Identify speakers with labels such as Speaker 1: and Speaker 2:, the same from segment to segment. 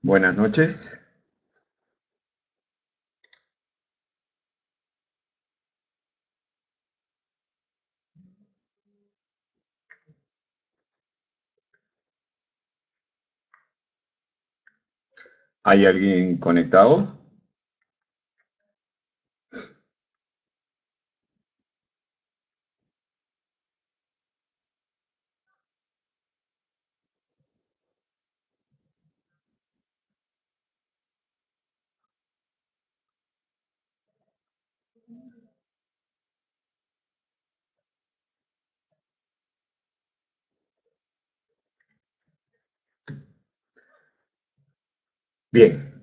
Speaker 1: Buenas noches. ¿Hay alguien conectado? Bien,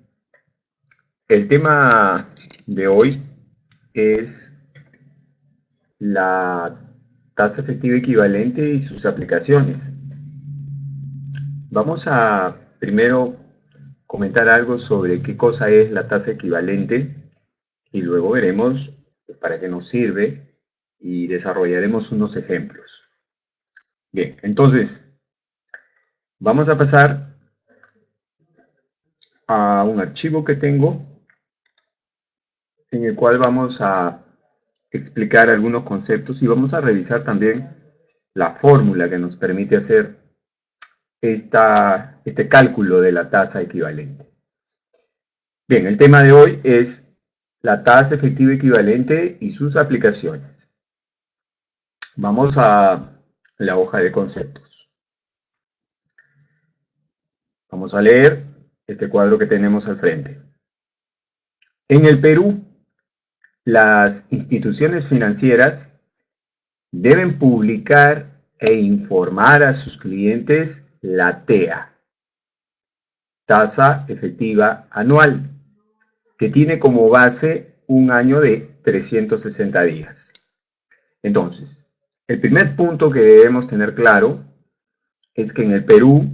Speaker 1: el tema de hoy es la tasa efectiva equivalente y sus aplicaciones. Vamos a primero comentar algo sobre qué cosa es la tasa equivalente y luego veremos para qué nos sirve y desarrollaremos unos ejemplos. Bien, entonces vamos a pasar a un archivo que tengo en el cual vamos a explicar algunos conceptos y vamos a revisar también la fórmula que nos permite hacer este cálculo de la tasa equivalente. Bien, el tema de hoy es la tasa efectiva equivalente y sus aplicaciones. Vamos a la hoja de conceptos. Vamos a leer este cuadro que tenemos al frente. En el Perú, las instituciones financieras deben publicar e informar a sus clientes la TEA, tasa efectiva anual, que tiene como base un año de 360 días. Entonces, el primer punto que debemos tener claro es que en el Perú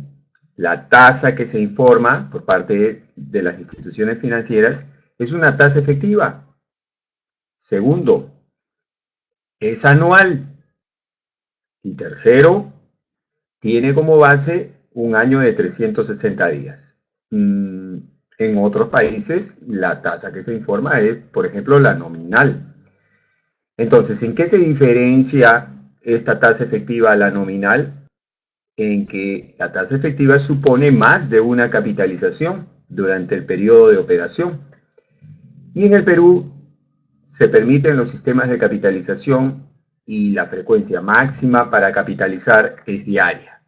Speaker 1: la tasa que se informa por parte de las instituciones financieras es una tasa efectiva. Segundo, es anual. Y tercero, tiene como base un año de 360 días. En otros países, la tasa que se informa es, por ejemplo, la nominal. Entonces, ¿en qué se diferencia esta tasa efectiva a la nominal? En que la tasa efectiva supone más de una capitalización durante el periodo de operación. Y en el Perú se permiten los sistemas de capitalización y la frecuencia máxima para capitalizar es diaria.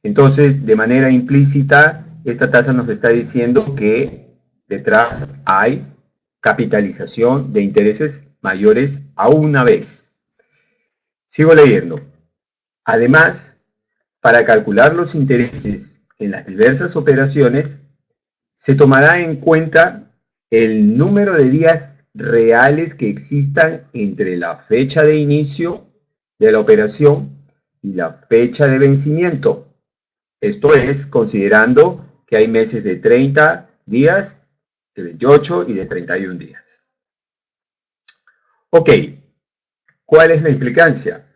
Speaker 1: Entonces, de manera implícita, esta tasa nos está diciendo que detrás hay capitalización de intereses mayores a una vez. Sigo leyendo. Además, para calcular los intereses en las diversas operaciones, se tomará en cuenta el número de días reales que existan entre la fecha de inicio de la operación y la fecha de vencimiento. Esto es considerando que hay meses de 30 días, de 28 y de 31 días. Ok, ¿cuál es la implicancia?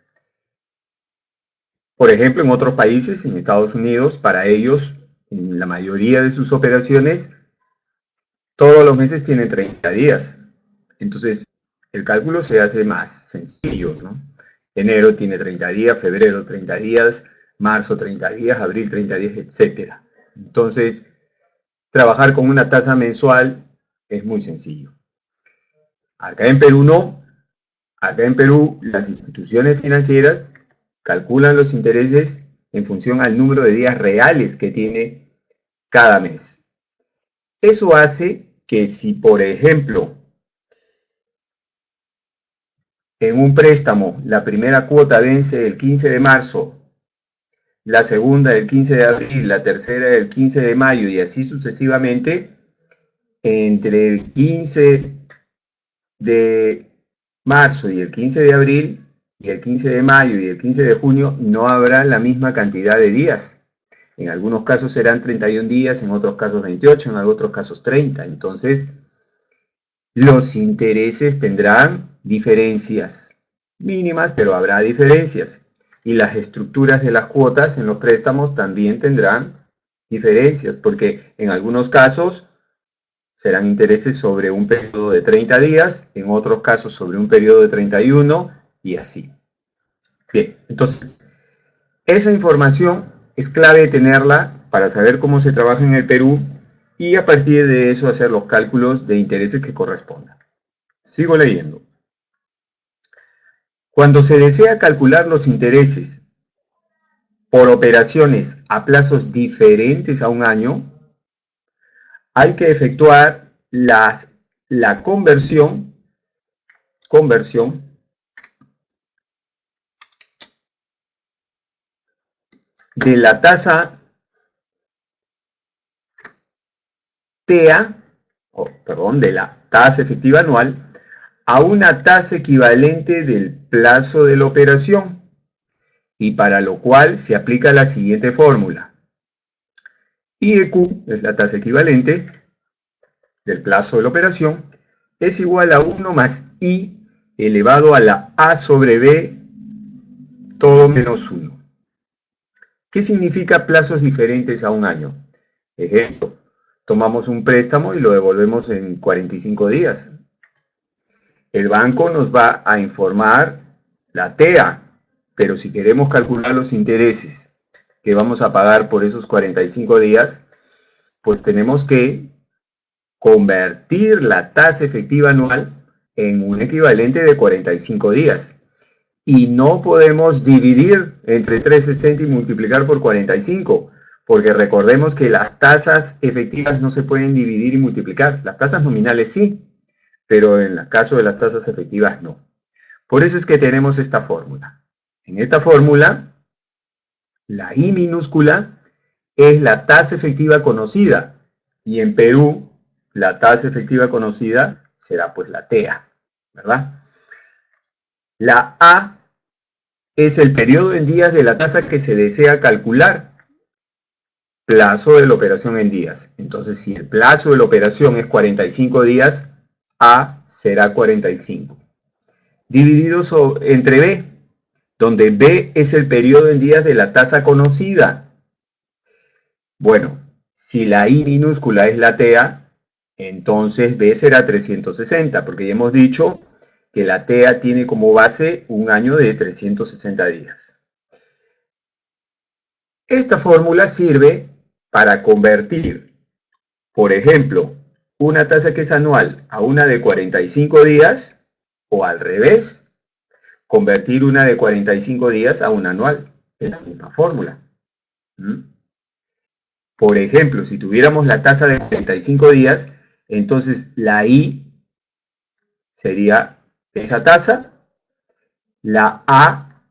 Speaker 1: Por ejemplo, en otros países, en Estados Unidos, para ellos, en la mayoría de sus operaciones, todos los meses tienen 30 días. Entonces, el cálculo se hace más sencillo, ¿no? Enero tiene 30 días, febrero 30 días, marzo 30 días, abril 30 días, etc. Entonces, trabajar con una tasa mensual es muy sencillo. Acá en Perú no. Acá en Perú las instituciones financieras calculan los intereses en función al número de días reales que tiene cada mes. Eso hace que si, por ejemplo, en un préstamo la primera cuota vence el 15 de marzo, la segunda el 15 de abril, la tercera el 15 de mayo y así sucesivamente, entre el 15 de marzo y el 15 de abril y el 15 de mayo y el 15 de junio no habrá la misma cantidad de días. En algunos casos serán 31 días, en otros casos 28, en otros casos 30. Entonces, los intereses tendrán diferencias mínimas, pero habrá diferencias. Y las estructuras de las cuotas en los préstamos también tendrán diferencias, porque en algunos casos serán intereses sobre un periodo de 30 días, en otros casos sobre un periodo de 31 y así. Bien, entonces, esa información es clave tenerla para saber cómo se trabaja en el Perú y a partir de eso hacer los cálculos de intereses que correspondan. Sigo leyendo. Cuando se desea calcular los intereses por operaciones a plazos diferentes a un año, hay que efectuar la conversión de la tasa TEA, de la tasa efectiva anual, a una tasa equivalente del plazo de la operación, y para lo cual se aplica la siguiente fórmula. IEQ es la tasa equivalente del plazo de la operación, es igual a 1 más I elevado a la A sobre B todo menos 1. ¿Qué significa plazos diferentes a un año? Ejemplo, tomamos un préstamo y lo devolvemos en 45 días. El banco nos va a informar la TEA, pero si queremos calcular los intereses que vamos a pagar por esos 45 días, pues tenemos que convertir la tasa efectiva anual en un equivalente de 45 días. Y no podemos dividir entre 360 y multiplicar por 45, porque recordemos que las tasas efectivas no se pueden dividir y multiplicar. Las tasas nominales sí, pero en el caso de las tasas efectivas no. Por eso es que tenemos esta fórmula. En esta fórmula, la I minúscula es la tasa efectiva conocida, y en Perú la tasa efectiva conocida será pues la TEA, ¿verdad? La A es el periodo en días de la tasa que se desea calcular, plazo de la operación en días. Entonces, si el plazo de la operación es 45 días, A será 45. Dividido entre B, donde B es el periodo en días de la tasa conocida. Bueno, si la I minúscula es la TEA, entonces B será 360, porque ya hemos dicho que la TEA tiene como base un año de 360 días. Esta fórmula sirve para convertir, por ejemplo, una tasa que es anual a una de 45 días, o al revés, convertir una de 45 días a una anual. Es la misma fórmula. Por ejemplo, si tuviéramos la tasa de 45 días, entonces la I sería esa tasa, la A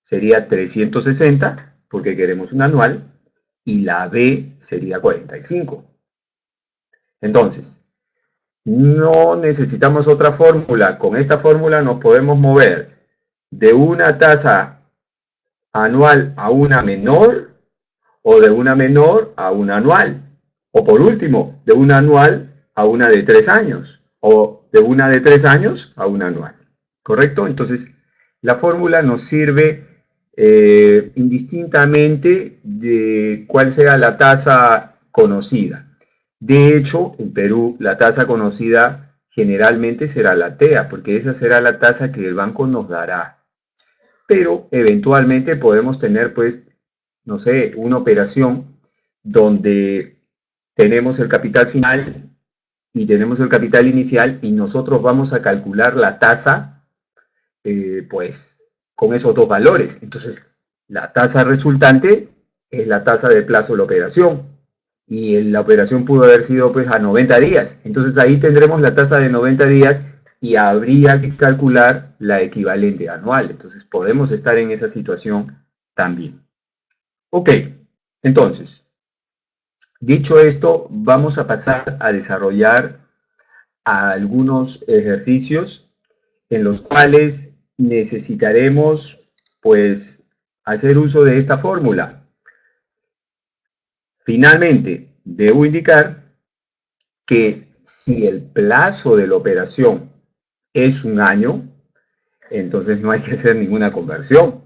Speaker 1: sería 360, porque queremos un anual, y la B sería 45. Entonces, no necesitamos otra fórmula. Con esta fórmula nos podemos mover de una tasa anual a una menor, o de una menor a una anual, o por último, de una anual a una de 3 años, o de una de 3 años a una anual. ¿Correcto? Entonces, la fórmula nos sirve indistintamente de cuál sea la tasa conocida. De hecho, en Perú, la tasa conocida generalmente será la TEA, porque esa será la tasa que el banco nos dará. Pero eventualmente podemos tener, pues, no sé, una operación donde tenemos el capital final y tenemos el capital inicial y nosotros vamos a calcular la tasa, pues, con esos dos valores. Entonces, la tasa resultante es la tasa de plazo de la operación. Y la operación pudo haber sido pues a 90 días. Entonces ahí tendremos la tasa de 90 días y habría que calcular la equivalente anual. Entonces podemos estar en esa situación también. Ok, entonces, dicho esto, vamos a pasar a desarrollar algunos ejercicios en los cuales necesitaremos pues hacer uso de esta fórmula. Finalmente, debo indicar que si el plazo de la operación es un año, entonces no hay que hacer ninguna conversión.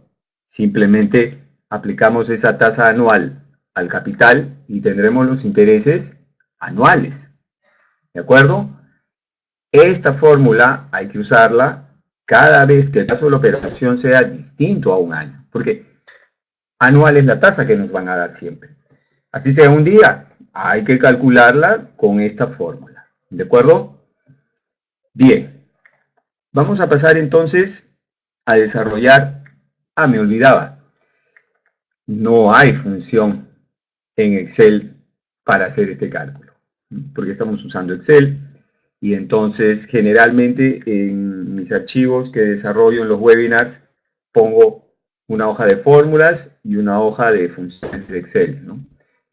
Speaker 1: Simplemente aplicamos esa tasa anual al capital y tendremos los intereses anuales. ¿De acuerdo? Esta fórmula hay que usarla cada vez que el plazo de la operación sea distinto a un año, porque anual es la tasa que nos van a dar siempre. Así sea un día, hay que calcularla con esta fórmula. ¿De acuerdo? Bien, vamos a pasar entonces a desarrollar. Ah, me olvidaba. No hay función en Excel para hacer este cálculo, porque estamos usando Excel. Y entonces, generalmente, en mis archivos que desarrollo en los webinars, pongo una hoja de fórmulas y una hoja de funciones de Excel, ¿no?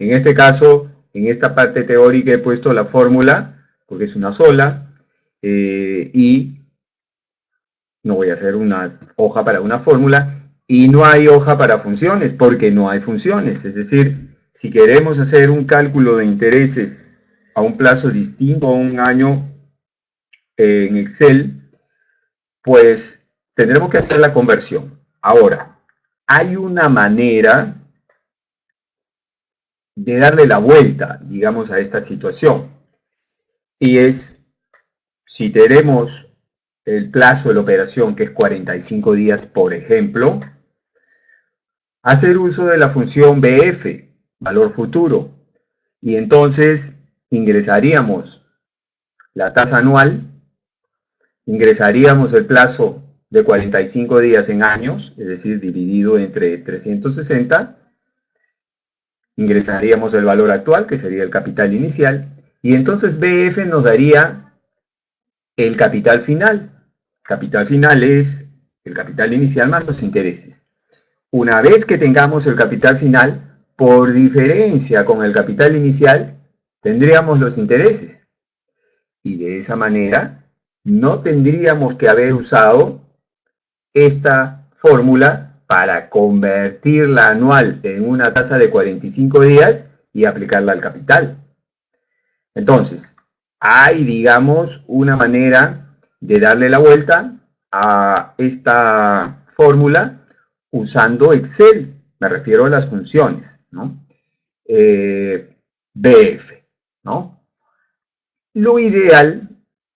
Speaker 1: En este caso, en esta parte teórica he puesto la fórmula, porque es una sola, y no voy a hacer una hoja para una fórmula, y no hay hoja para funciones, porque no hay funciones. Es decir, si queremos hacer un cálculo de intereses a un plazo distinto a un año en Excel, pues tendremos que hacer la conversión. Ahora, hay una manera de darle la vuelta, digamos, a esta situación. Y es, si tenemos el plazo de la operación, que es 45 días, por ejemplo, hacer uso de la función BF, valor futuro. Y entonces ingresaríamos la tasa anual, ingresaríamos el plazo de 45 días en años, es decir, dividido entre 360, ingresaríamos el valor actual, que sería el capital inicial, y entonces BF nos daría el capital final. Capital final es el capital inicial más los intereses. Una vez que tengamos el capital final, por diferencia con el capital inicial, tendríamos los intereses. Y de esa manera, no tendríamos que haber usado esta fórmula para convertir la anual en una tasa de 45 días y aplicarla al capital. Entonces, hay, digamos, una manera de darle la vuelta a esta fórmula usando Excel. Me refiero a las funciones, ¿no? BF, ¿no? Lo ideal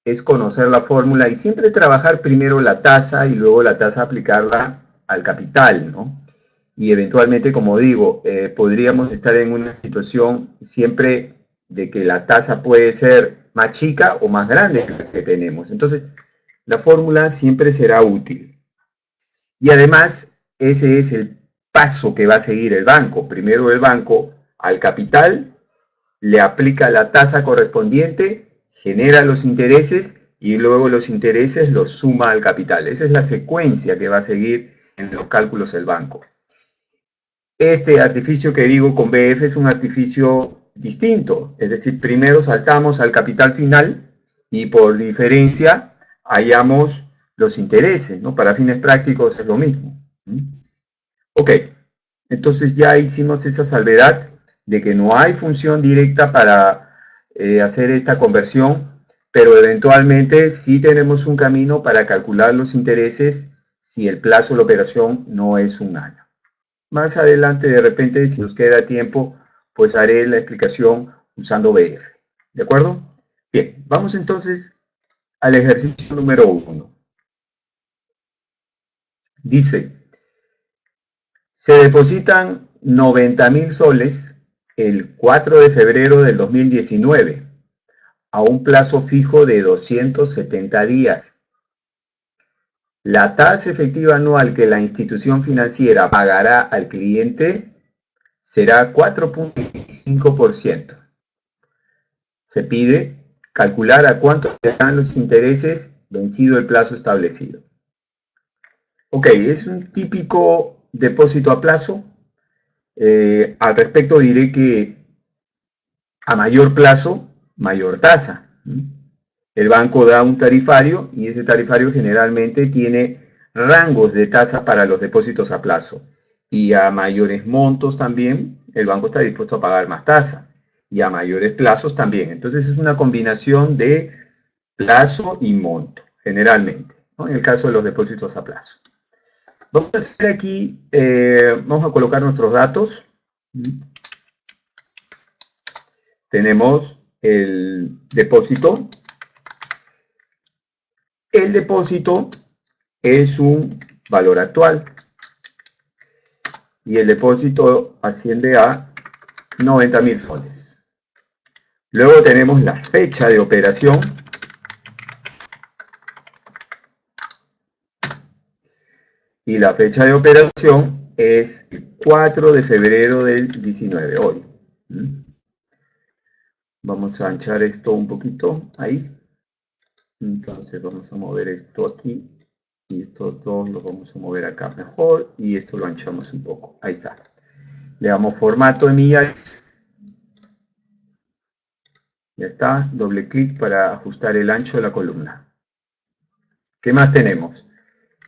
Speaker 1: es conocer la fórmula y siempre trabajar primero la tasa y luego la tasa aplicarla al capital, ¿no? Y eventualmente, como digo, podríamos estar en una situación siempre de que la tasa puede ser más chica o más grande que la que tenemos. Entonces, la fórmula siempre será útil. Y además, ese es el paso que va a seguir el banco. Primero el banco al capital le aplica la tasa correspondiente, genera los intereses y luego los intereses los suma al capital. Esa es la secuencia que va a seguir en los cálculos del banco. Este artificio que digo con BF es un artificio distinto, es decir, primero saltamos al capital final y por diferencia hallamos los intereses, ¿no? Para fines prácticos es lo mismo. Ok, entonces ya hicimos esa salvedad de que no hay función directa para hacer esta conversión, pero eventualmente sí tenemos un camino para calcular los intereses si el plazo de la operación no es un año. Más adelante, de repente, si nos queda tiempo, pues haré la explicación usando BF. ¿De acuerdo? Bien, vamos entonces al ejercicio número 1. Dice, se depositan 90.000 soles el 4 de febrero del 2019 a un plazo fijo de 270 días. La tasa efectiva anual que la institución financiera pagará al cliente será 4.25%. Se pide calcular a cuánto serán los intereses vencido el plazo establecido. Ok, es un típico depósito a plazo. Al respecto diré que a mayor plazo, mayor tasa. El banco da un tarifario y ese tarifario generalmente tiene rangos de tasa para los depósitos a plazo. Y a mayores montos también, el banco está dispuesto a pagar más tasa y a mayores plazos también. Entonces es una combinación de plazo y monto, generalmente, ¿no? En el caso de los depósitos a plazo. Vamos a hacer aquí, vamos a colocar nuestros datos. Tenemos el depósito. El depósito es un valor actual y el depósito asciende a 90.000 soles. Luego tenemos la fecha de operación. Y la fecha de operación es el 4 de febrero del 19, hoy. Vamos a anchar esto un poquito, ahí. Entonces vamos a mover esto aquí. Y estos dos los vamos a mover acá mejor. Y esto lo anchamos un poco. Ahí está. Le damos formato de millares. Ya está. Doble clic para ajustar el ancho de la columna. ¿Qué más tenemos?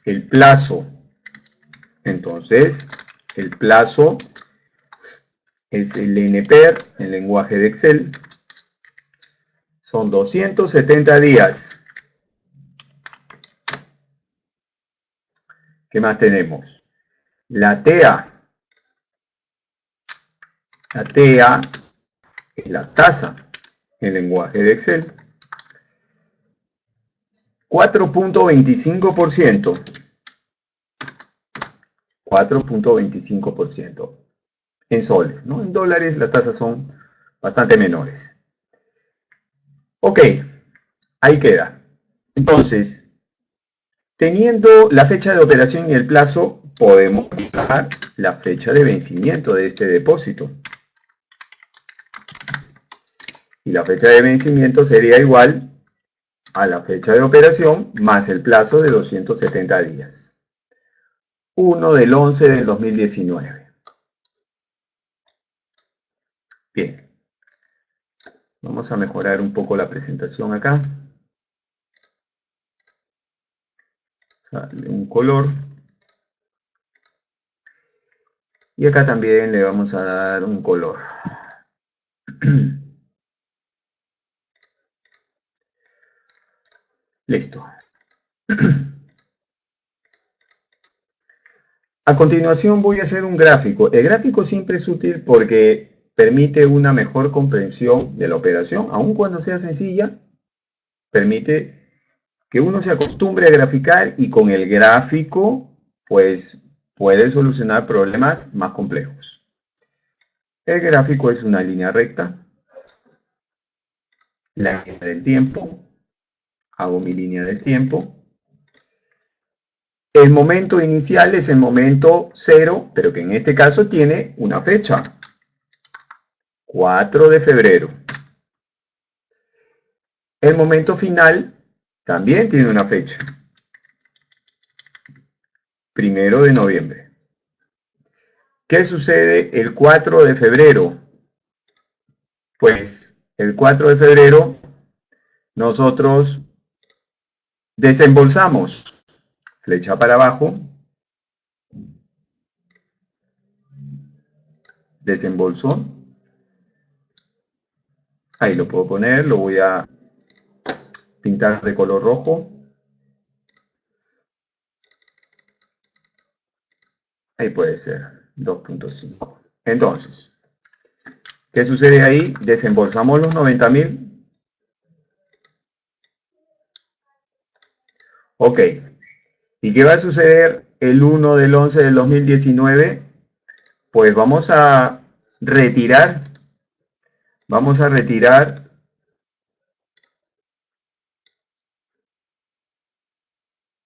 Speaker 1: El plazo. Entonces, el plazo es el NPER, el lenguaje de Excel. Son 270 días. ¿Qué más tenemos? La TEA. La TEA es la tasa en lenguaje de Excel. 4.25%. 4.25% en soles, ¿no? En dólares las tasas son bastante menores. Ok, ahí queda. Entonces, teniendo la fecha de operación y el plazo, podemos fijar la fecha de vencimiento de este depósito. Y la fecha de vencimiento sería igual a la fecha de operación más el plazo de 270 días. 1 del 11 del 2019. Bien. Vamos a mejorar un poco la presentación acá. Darle un color. Y acá también le vamos a dar un color. Listo. A continuación voy a hacer un gráfico. El gráfico siempre es útil porque permite una mejor comprensión de la operación, aun cuando sea sencilla, permite que uno se acostumbre a graficar y con el gráfico pues puede solucionar problemas más complejos. El gráfico es una línea recta, la línea del tiempo, hago mi línea del tiempo. El momento inicial es el momento 0, pero que en este caso tiene una fecha. 4 de febrero. El momento final también tiene una fecha. 1 de noviembre. ¿Qué sucede el 4 de febrero? Pues el 4 de febrero nosotros desembolsamos. Flecha para abajo. Desembolso. Ahí lo puedo poner, lo voy a pintar de color rojo. Ahí puede ser, 2.5. Entonces, ¿qué sucede ahí? Desembolsamos los 90.000. Ok. ¿Y qué va a suceder el 1 del 11 del 2019? Pues vamos a retirar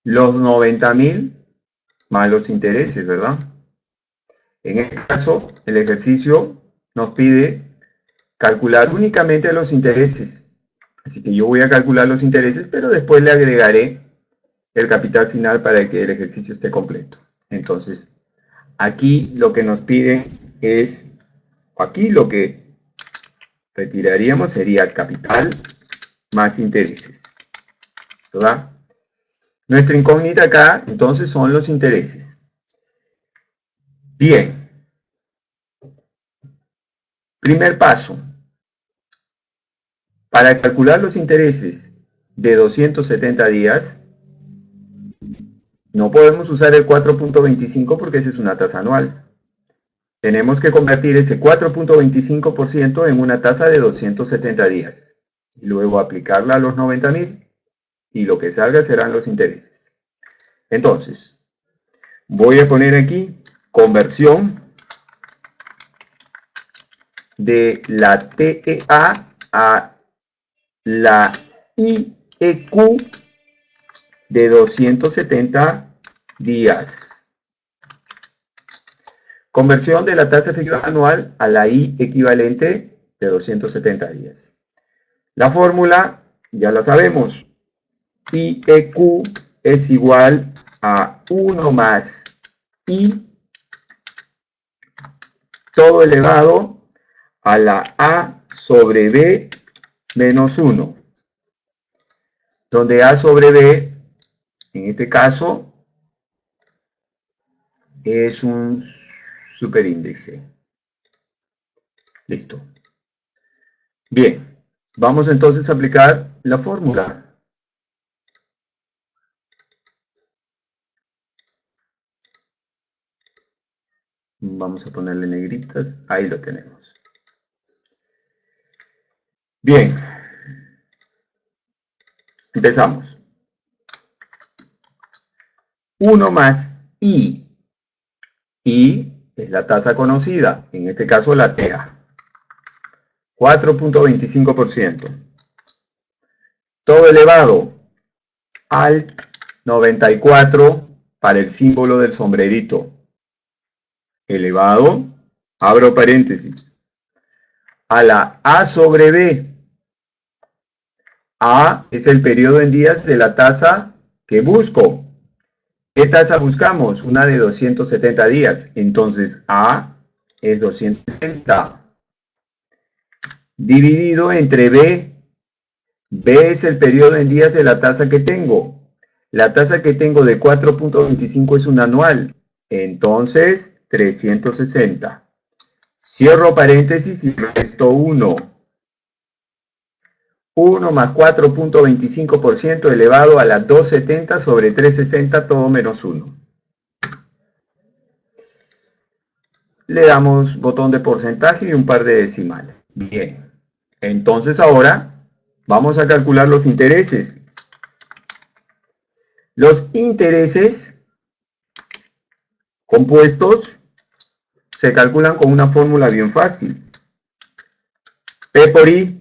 Speaker 1: los 90.000 más los intereses, ¿verdad? En este caso, el ejercicio nos pide calcular únicamente los intereses. Así que yo voy a calcular los intereses, pero después le agregaré el capital final para que el ejercicio esté completo. Entonces, aquí lo que nos pide es, aquí lo que retiraríamos sería capital más intereses, ¿verdad? Nuestra incógnita acá, entonces, son los intereses. Bien. Primer paso. Para calcular los intereses de 270 días, no podemos usar el 4.25 porque esa es una tasa anual. Tenemos que convertir ese 4.25% en una tasa de 270 días. Y luego aplicarla a los 90.000 y lo que salga serán los intereses. Entonces, voy a poner aquí conversión de la TEA a la IEQ de 270 días. Conversión de la tasa efectiva anual a la I equivalente de 270 días. La fórmula ya la sabemos. IEQ es igual a 1 más I todo elevado a la A sobre B menos 1. Donde A sobre B, en este caso, es un superíndice. Listo. Bien, vamos entonces a aplicar la fórmula. Vamos a ponerle negritas, ahí lo tenemos. Bien, empezamos. 1 más I. I es la tasa conocida, en este caso la TEA. 4.25%. Todo elevado al 94 para el símbolo del sombrerito. Elevado, abro paréntesis, a la A sobre B. A es el periodo en días de la tasa que busco. ¿Qué tasa buscamos? Una de 270 días. Entonces A es 270. Dividido entre B. B es el periodo en días de la tasa que tengo. La tasa que tengo de 4.25 es un anual. Entonces, 360. Cierro paréntesis y resto 1. 1 más 4.25% elevado a la 270 sobre 360, todo menos 1. Le damos botón de porcentaje y un par de decimales. Bien. Entonces ahora vamos a calcular los intereses. Los intereses compuestos se calculan con una fórmula bien fácil. P por I.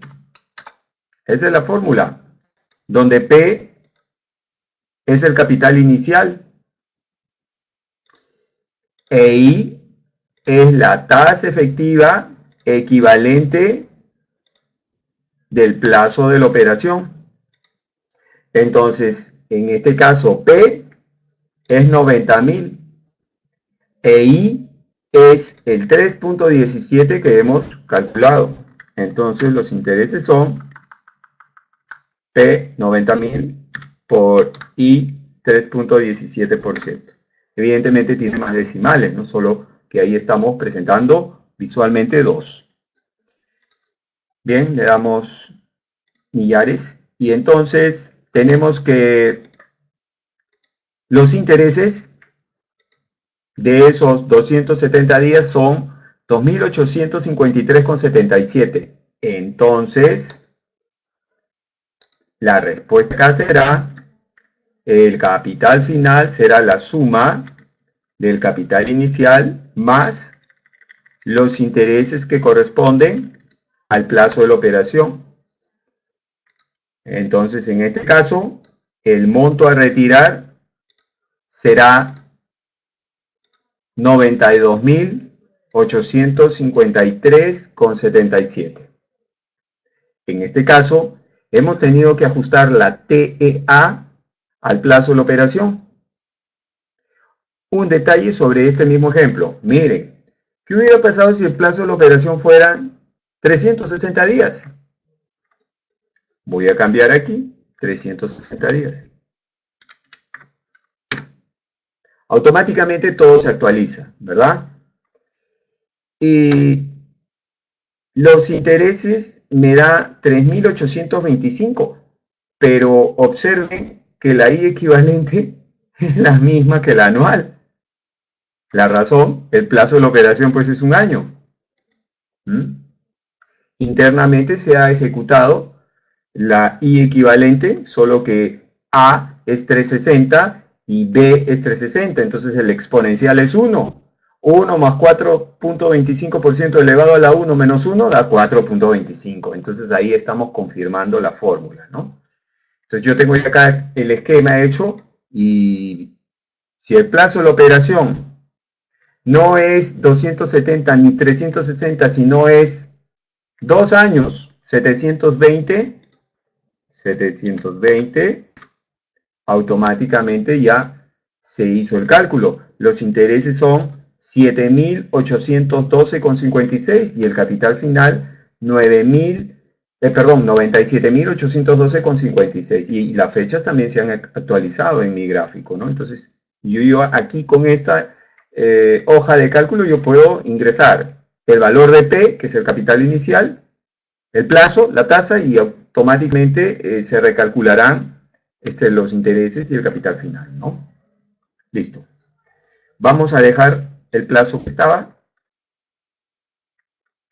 Speaker 1: Esa es la fórmula, donde P es el capital inicial e I es la tasa efectiva equivalente del plazo de la operación. Entonces, en este caso, P es 90.000 e I es el 3.17 que hemos calculado. Entonces, los intereses son P 90.000 por I 3.17%. Evidentemente tiene más decimales, no solo que ahí estamos presentando visualmente 2. Bien, le damos millares y entonces tenemos que los intereses de esos 270 días son 2.853,77. Entonces, la respuesta acá será, el capital final será la suma del capital inicial más los intereses que corresponden al plazo de la operación. Entonces, en este caso, el monto a retirar será 92.853,77. En este caso, hemos tenido que ajustar la TEA al plazo de la operación. Un detalle sobre este mismo ejemplo. Miren, ¿qué hubiera pasado si el plazo de la operación fuera 360 días? Voy a cambiar aquí 360 días. Automáticamente todo se actualiza, ¿verdad? Y Los intereses me da 3.825, pero observen que la I equivalente es la misma que la anual. La razón, el plazo de la operación pues es un año. Internamente se ha ejecutado la I equivalente, solo que A es 360 y B es 360, entonces el exponencial es 1. 1 más 4.25% elevado a la 1 menos 1 da 4.25. Entonces ahí estamos confirmando la fórmula, ¿no? Entonces yo tengo acá el esquema hecho y si el plazo de la operación no es 270 ni 360, sino es 2 años, 720, automáticamente ya se hizo el cálculo. Los intereses son 7.812,56 y el capital final 97.812,56. Y las fechas también se han actualizado en mi gráfico, ¿no? Entonces, yo aquí con esta hoja de cálculo yo puedo ingresar el valor de P, que es el capital inicial, el plazo, la tasa, y automáticamente se recalcularán los intereses y el capital final, ¿no? Listo. Vamos a dejar el plazo que estaba,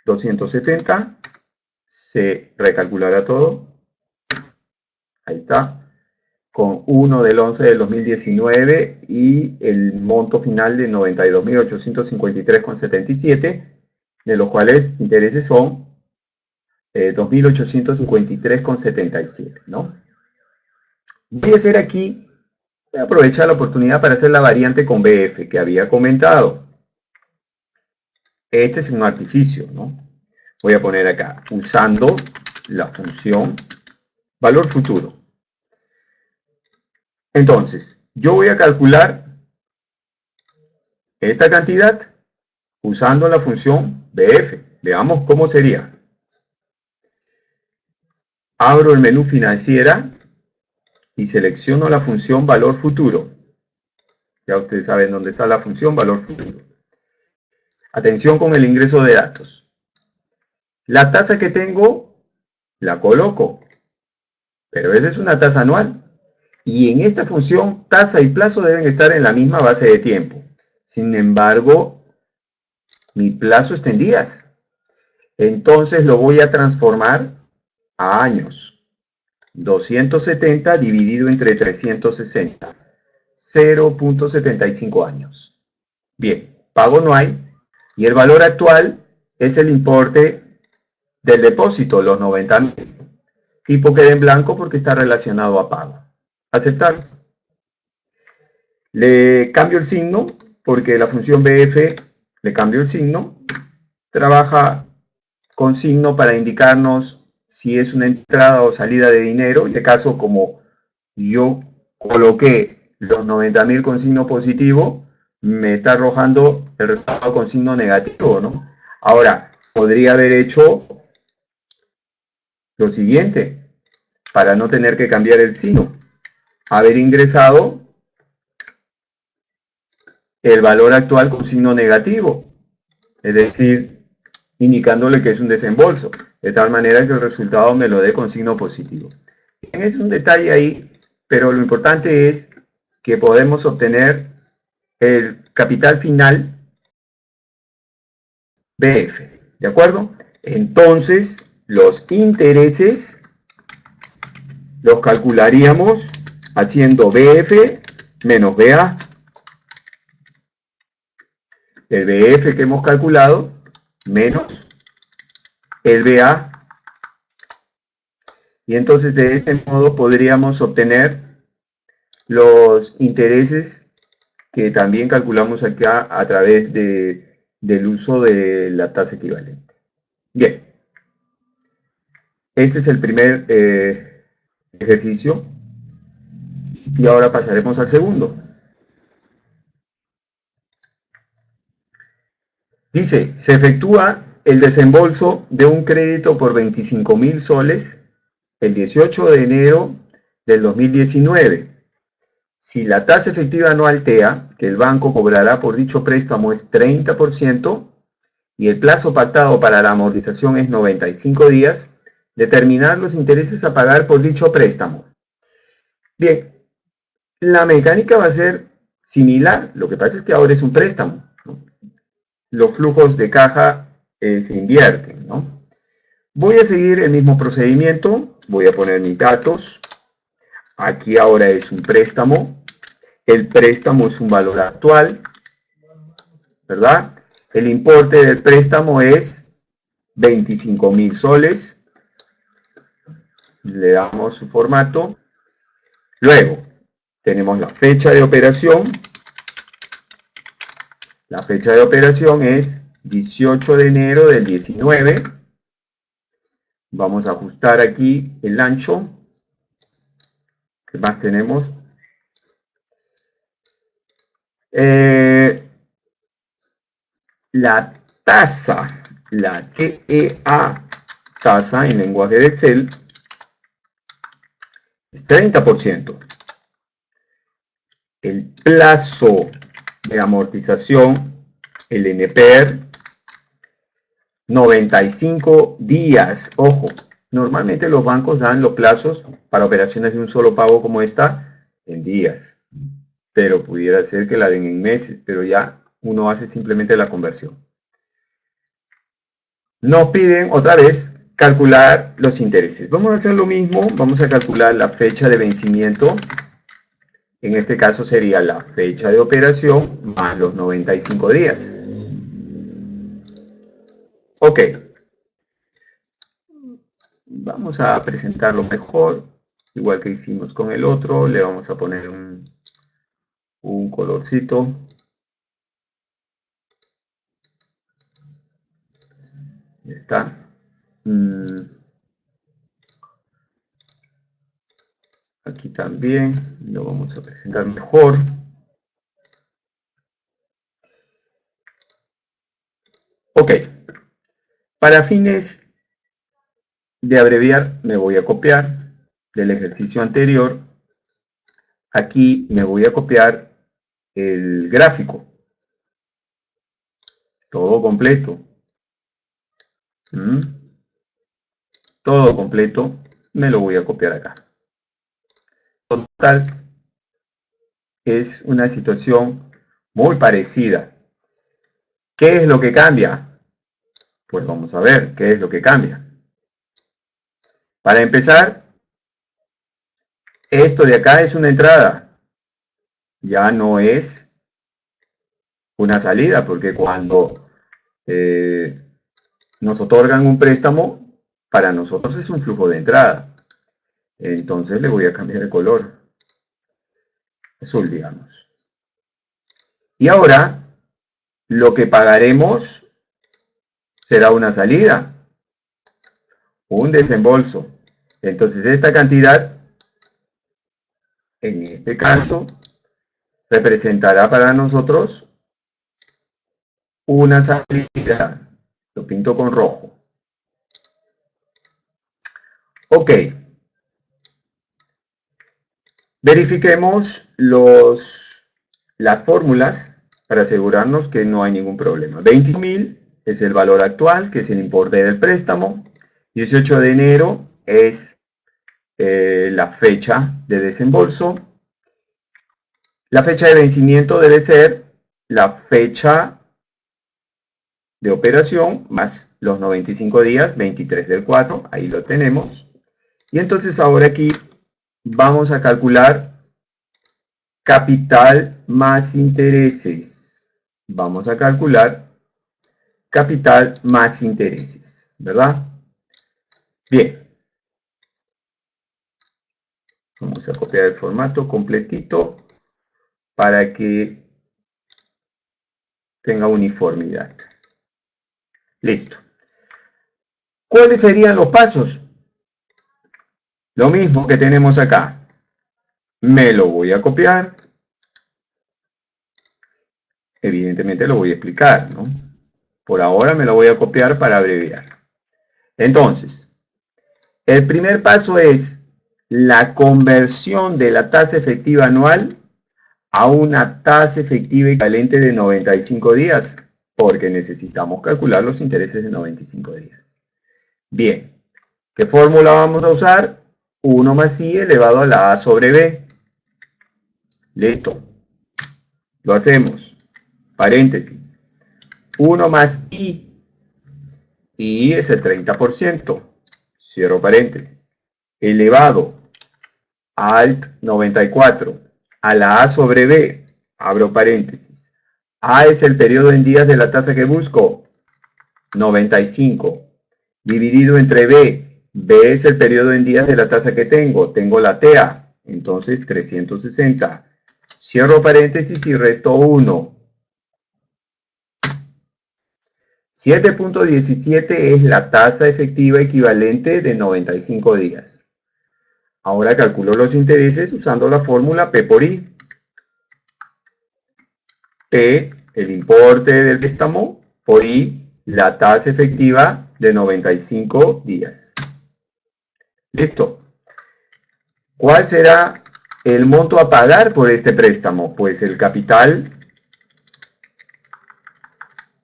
Speaker 1: 270, se recalculará todo, ahí está, con 1 del 11 del 2019 y el monto final de 92.853,77, de los cuales intereses son 2.853,77, ¿no? Voy a hacer aquí, voy a aprovechar la oportunidad para hacer la variante con BF que había comentado. Este es un artificio, ¿no? Voy a poner acá, usando la función valor futuro. Entonces, yo voy a calcular esta cantidad usando la función BF. Veamos cómo sería. Abro el menú financiera y selecciono la función valor futuro. Ya ustedes saben dónde está la función valor futuro. Atención con el ingreso de datos. La tasa que tengo la coloco, pero esa es una tasa anual. Y en esta función, tasa y plazo deben estar en la misma base de tiempo. Sin embargo, mi plazo está en días. Entonces lo voy a transformar a años. 270 dividido entre 360. 0.75 años. Bien, pago no hay. Y el valor actual es el importe del depósito, los 90.000. Tipo queda en blanco porque está relacionado a pago. Aceptar. Le cambio el signo porque la función BF le cambio el signo. Trabaja con signo para indicarnos si es una entrada o salida de dinero. En este caso, como yo coloqué los 90.000 con signo positivo, me está arrojando el resultado con signo negativo, ¿no? Ahora, podría haber hecho lo siguiente, para no tener que cambiar el signo. Haber ingresado el valor actual con signo negativo, es decir, indicándole que es un desembolso, de tal manera que el resultado me lo dé con signo positivo. Es un detalle ahí, pero lo importante es que podemos obtener el capital final BF, ¿de acuerdo? Entonces, los intereses los calcularíamos haciendo BF menos BA. El BF que hemos calculado menos el BA. Y entonces de este modo podríamos obtener los intereses que también calculamos acá a través del uso de la tasa equivalente. Bien. Este es el primer ejercicio. Y ahora pasaremos al segundo. Dice, se efectúa el desembolso de un crédito por 25.000 soles el 18 de enero del 2019. Si la tasa efectiva no altea, que el banco cobrará por dicho préstamo es 30%, y el plazo pactado para la amortización es 95 días, determinar los intereses a pagar por dicho préstamo. Bien, la mecánica va a ser similar, lo que pasa es que ahora es un préstamo, ¿no? Los flujos de caja se invierten, ¿no? Voy a seguir el mismo procedimiento, voy a poner mis datos, aquí ahora es un préstamo, el préstamo es un valor actual, ¿verdad? El importe del préstamo es 25.000 soles, le damos su formato, luego tenemos la fecha de operación, la fecha de operación es 18 de enero del 19, vamos a ajustar aquí el ancho, ¿qué más tenemos? La tasa, la TEA, tasa en lenguaje de Excel, es 30%. El plazo de amortización, el NPR, 95 días. Ojo, normalmente los bancos dan los plazos para operaciones de un solo pago como esta en días, pero pudiera ser que la den en meses, pero ya uno hace simplemente la conversión. Nos piden otra vez calcular los intereses. Vamos a hacer lo mismo, vamos a calcular la fecha de vencimiento. En este caso sería la fecha de operación más los 95 días. Ok. Vamos a presentarlo mejor, igual que hicimos con el otro. Le vamos a poner un colorcito. Ya está. Aquí también lo vamos a presentar mejor. Ok. Para fines de abreviar, me voy a copiar del ejercicio anterior. Aquí me voy a copiar el gráfico. Todo completo. Todo completo. Me lo voy a copiar acá. Total, es una situación muy parecida. ¿Qué es lo que cambia? Pues vamos a ver qué es lo que cambia. Para empezar, esto de acá es una entrada. Ya no es una salida, porque cuando nos otorgan un préstamo, para nosotros es un flujo de entrada. Entonces le voy a cambiar el color. Azul, digamos. Y ahora, lo que pagaremos será una salida, un desembolso. Entonces esta cantidad, en este caso, representará para nosotros una salida. Lo pinto con rojo. Ok. Verifiquemos las fórmulas para asegurarnos que no hay ningún problema. 25.000 es el valor actual, que es el importe del préstamo. 18 de enero es la fecha de desembolso. La fecha de vencimiento debe ser la fecha de operación más los 95 días, 23 del 4, ahí lo tenemos. Y entonces ahora aquí vamos a calcular capital más intereses. Vamos a calcular capital más intereses, ¿verdad? Bien. Vamos a copiar el formato completito para que tenga uniformidad. Listo. ¿Cuáles serían los pasos? Lo mismo que tenemos acá. Me lo voy a copiar. Evidentemente lo voy a explicar, ¿no? Por ahora me lo voy a copiar para abreviar. Entonces, el primer paso es la conversión de la tasa efectiva anual a una tasa efectiva equivalente de 95 días. porque necesitamos calcular los intereses de 95 días. Bien, ¿qué fórmula vamos a usar? 1 más i elevado a la a sobre b. Listo. Lo hacemos. Paréntesis. 1 más i. I es el 30%. Cierro paréntesis. Elevado alt 94 a la a sobre b. Abro paréntesis. A es el periodo en días de la tasa que busco. 95. Dividido entre b. B es el periodo en días de la tasa que tengo. Tengo la TA. Entonces 360. Cierro paréntesis y resto 1. 7.17 es la tasa efectiva equivalente de 95 días. Ahora calculo los intereses usando la fórmula P por I. P, el importe del préstamo, por I, la tasa efectiva de 95 días. Listo. ¿Cuál será el monto a pagar por este préstamo? Pues el capital,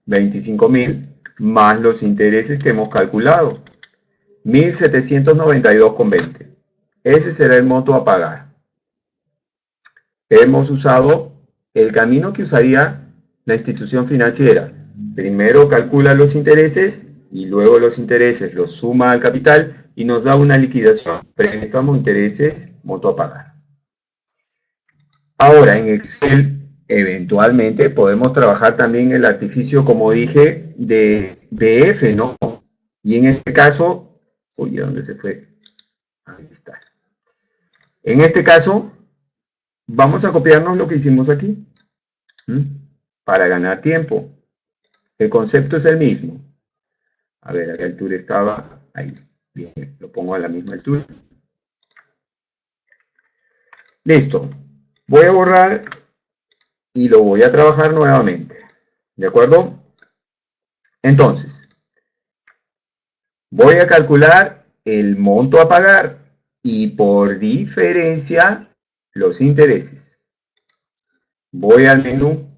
Speaker 1: 25.000, más los intereses que hemos calculado, 1.792,20. Ese será el monto a pagar. Hemos usado el camino que usaría la institución financiera. Primero calcula los intereses y luego los intereses los suma al capital y nos da una liquidación. Préstamo, intereses, monto a pagar. Ahora en Excel eventualmente podemos trabajar también el artificio, como dije, de BF, ¿no? Y en este caso, uy, ¿dónde se fue? Ahí está. En este caso, vamos a copiarnos lo que hicimos aquí, para ganar tiempo. El concepto es el mismo. A ver, ¿a qué altura estaba? Ahí. Bien, lo pongo a la misma altura. Listo. Voy a borrar y lo voy a trabajar nuevamente. ¿De acuerdo? Entonces, voy a calcular el monto a pagar y por diferencia los intereses. Voy al menú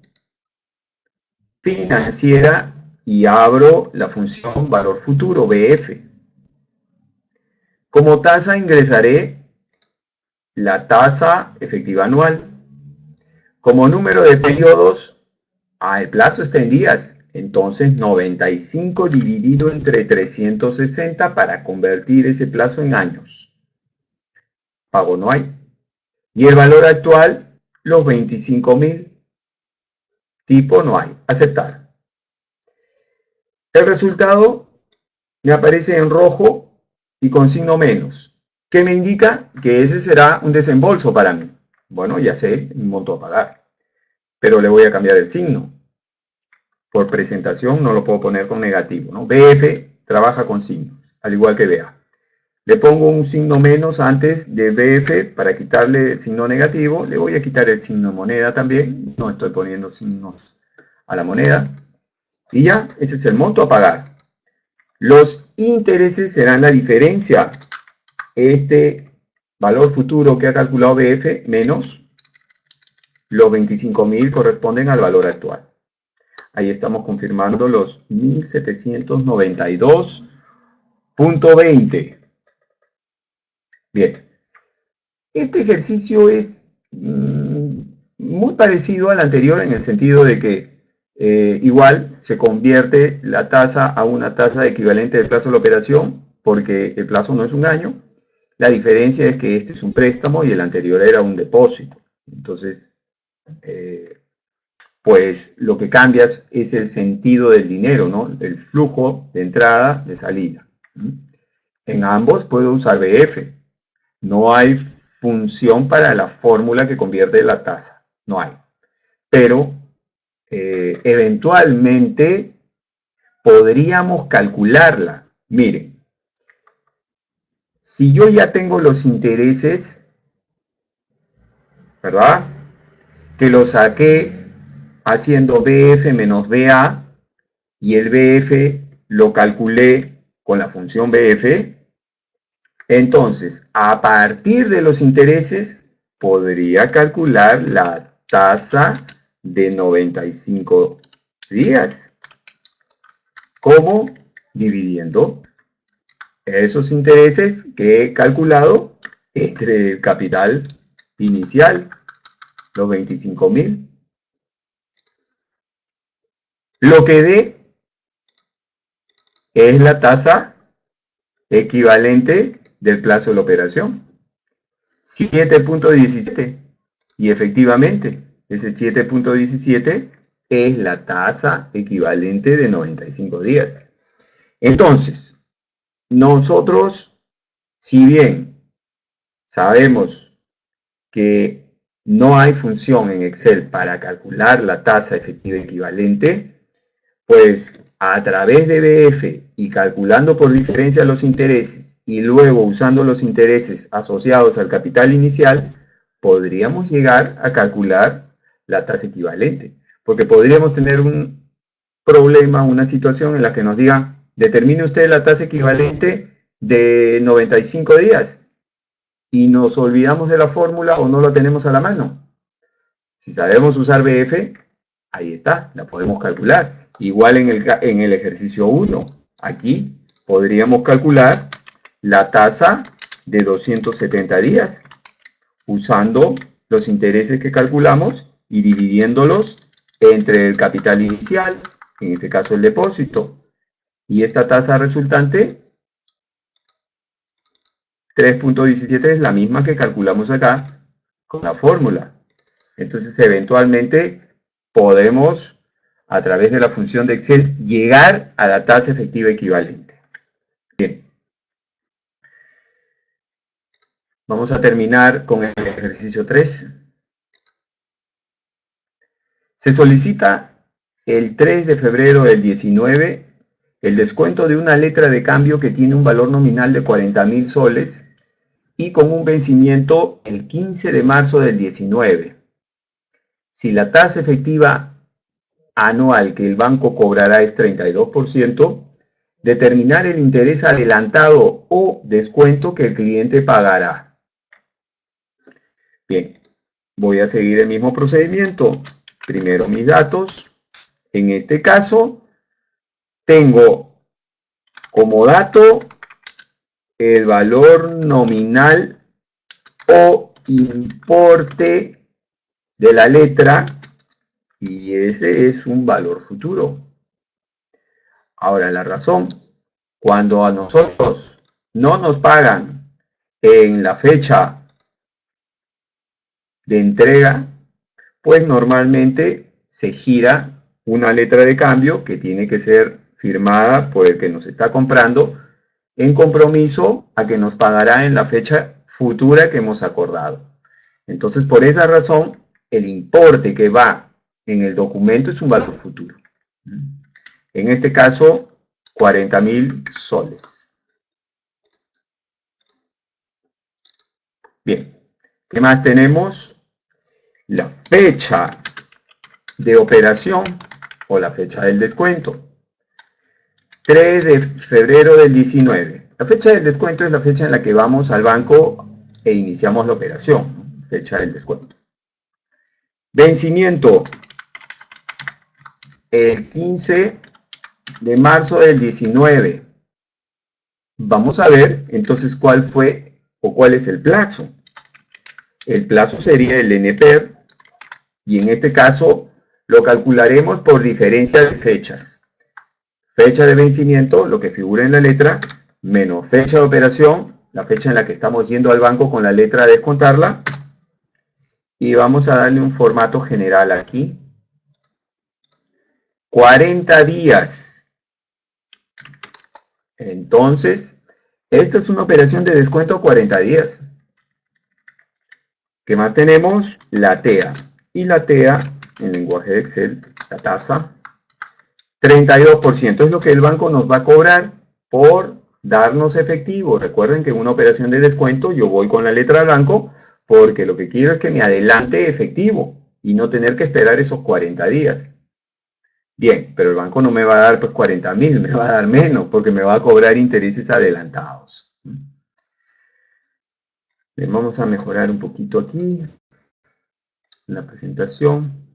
Speaker 1: financiera y abro la función valor futuro, BF. Como tasa ingresaré la tasa efectiva anual. Como número de periodos, el plazo está en días, entonces 95 dividido entre 360 para convertir ese plazo en años. Pago no hay. Y el valor actual, los 25.000. Tipo no hay. Aceptar. El resultado me aparece en rojo y con signo menos. ¿Qué me indica? Que ese será un desembolso para mí. Bueno, ya sé el monto a pagar. Pero le voy a cambiar el signo. Por presentación no lo puedo poner con negativo, ¿no? BF trabaja con signos, al igual que BA. Le pongo un signo menos antes de BF para quitarle el signo negativo. Le voy a quitar el signo moneda también. No estoy poniendo signos a la moneda. Y ya, ese es el monto a pagar. Los intereses serán la diferencia. Este valor futuro que ha calculado BF menos los 25.000 corresponden al valor actual. Ahí estamos confirmando los 1.792.20. Bien, este ejercicio es muy parecido al anterior en el sentido de que igual se convierte la tasa a una tasa equivalente del plazo de la operación porque el plazo no es un año. La diferencia es que este es un préstamo y el anterior era un depósito. Entonces, pues lo que cambia es el sentido del dinero, ¿no? El flujo de entrada, de salida. En ambos puedo usar BF. No hay función para la fórmula que convierte la tasa. No hay. Pero eventualmente podríamos calcularla. Miren, si yo ya tengo los intereses, ¿verdad? Que los saqué haciendo BF menos BA y el BF lo calculé con la función BF. Entonces, a partir de los intereses, podría calcular la tasa de 95 días. ¿Cómo? Dividiendo esos intereses que he calculado entre el capital inicial, los 25.000. Lo que dé es la tasa equivalente del plazo de la operación, 7.17. Y efectivamente, ese 7.17 es la tasa equivalente de 95 días. Entonces, nosotros, si bien sabemos que no hay función en Excel para calcular la tasa efectiva equivalente, pues a través de BF y calculando por diferencia los intereses y luego usando los intereses asociados al capital inicial, podríamos llegar a calcular la tasa equivalente. Porque podríamos tener un problema, una situación en la que nos digan, determine usted la tasa equivalente de 95 días y nos olvidamos de la fórmula o no la tenemos a la mano. Si sabemos usar BF, ahí está, la podemos calcular. Igual en el ejercicio 1, aquí podríamos calcular la tasa de 270 días usando los intereses que calculamos y dividiéndolos entre el capital inicial, en este caso el depósito, y esta tasa resultante, 3.17, es la misma que calculamos acá con la fórmula. Entonces, eventualmente podemos, a través de la función de Excel, llegar a la tasa efectiva equivalente. Bien. Vamos a terminar con el ejercicio 3. Se solicita el 3 de febrero del 19 el descuento de una letra de cambio que tiene un valor nominal de 40.000 soles y con un vencimiento el 15 de marzo del 19. Si la tasa efectiva anual que el banco cobrará es 32%, determinar el interés adelantado o descuento que el cliente pagará. Bien, voy a seguir el mismo procedimiento. Primero mis datos. En este caso, tengo como dato el valor nominal o importe de la letra y ese es un valor futuro. Ahora, la razón, cuando a nosotros no nos pagan en la fecha de entrega, pues normalmente se gira una letra de cambio que tiene que ser firmada por el que nos está comprando en compromiso a que nos pagará en la fecha futura que hemos acordado. Entonces, por esa razón, el importe que va en el documento es un valor futuro. En este caso, 40.000 soles. Bien, ¿qué más tenemos? La fecha de operación o la fecha del descuento. 3 de febrero del 19. La fecha del descuento es la fecha en la que vamos al banco e iniciamos la operación. Fecha del descuento. Vencimiento. El 15 de marzo del 19. Vamos a ver entonces cuál fue o cuál es el plazo. El plazo sería el NPER y en este caso lo calcularemos por diferencia de fechas. Fecha de vencimiento, lo que figura en la letra, menos fecha de operación, la fecha en la que estamos yendo al banco con la letra a descontarla. Y vamos a darle un formato general aquí. 40 días. Entonces, esta es una operación de descuento a 40 días. ¿Qué más tenemos? La TEA. Y la TEA, en lenguaje de Excel, la tasa, 32% es lo que el banco nos va a cobrar por darnos efectivo. Recuerden que en una operación de descuento yo voy con la letra blanco porque lo que quiero es que me adelante efectivo y no tener que esperar esos 40 días. Bien, pero el banco no me va a dar pues 40.000, me va a dar menos porque me va a cobrar intereses adelantados. Bien, vamos a mejorar un poquito aquí la presentación.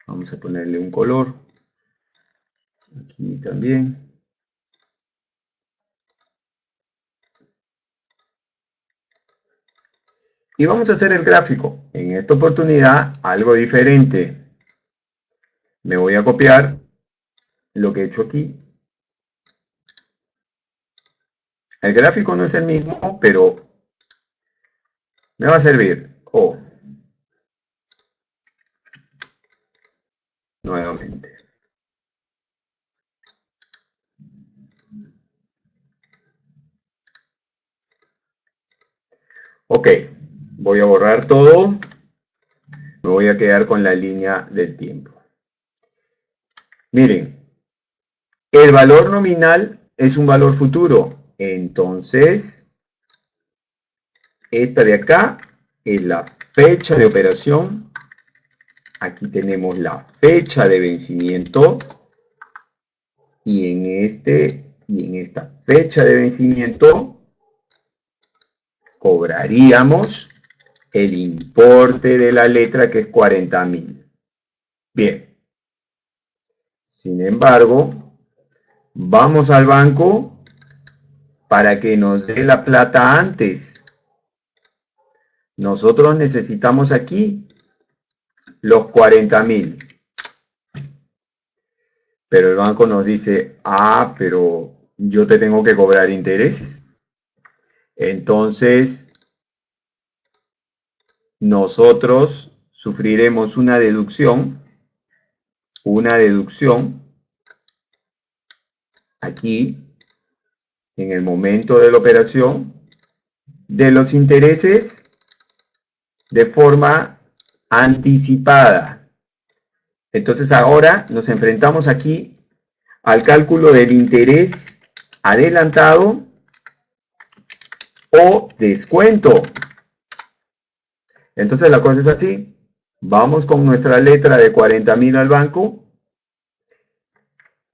Speaker 1: Vamos a ponerle un color. Aquí también. Y vamos a hacer el gráfico. En esta oportunidad, algo diferente. Me voy a copiar lo que he hecho aquí. El gráfico no es el mismo, pero me va a servir. Nuevamente. Ok, voy a borrar todo. Me voy a quedar con la línea del tiempo. Miren, el valor nominal es un valor futuro. Entonces, esta de acá es la fecha de operación. Aquí tenemos la fecha de vencimiento. Y en esta fecha de vencimiento cobraríamos el importe de la letra, que es 40.000. Bien. Sin embargo, vamos al banco para que nos dé la plata antes. Nosotros necesitamos aquí los 40.000. Pero el banco nos dice, pero yo te tengo que cobrar intereses. Entonces, nosotros sufriremos una deducción aquí, en el momento de la operación, de los intereses de forma anticipada. Entonces ahora nos enfrentamos aquí al cálculo del interés adelantado o descuento. Entonces la cosa es así. Vamos con nuestra letra de 40.000 al banco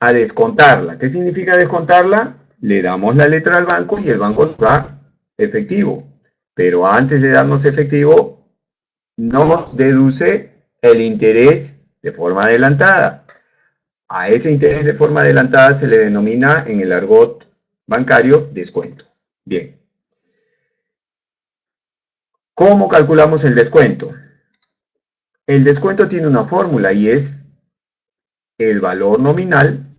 Speaker 1: a descontarla. ¿Qué significa descontarla? Le damos la letra al banco y el banco nos da efectivo. Pero antes de darnos efectivo, nos deduce el interés de forma adelantada. A ese interés de forma adelantada se le denomina en el argot bancario descuento. Bien. ¿Cómo calculamos el descuento? El descuento tiene una fórmula y es el valor nominal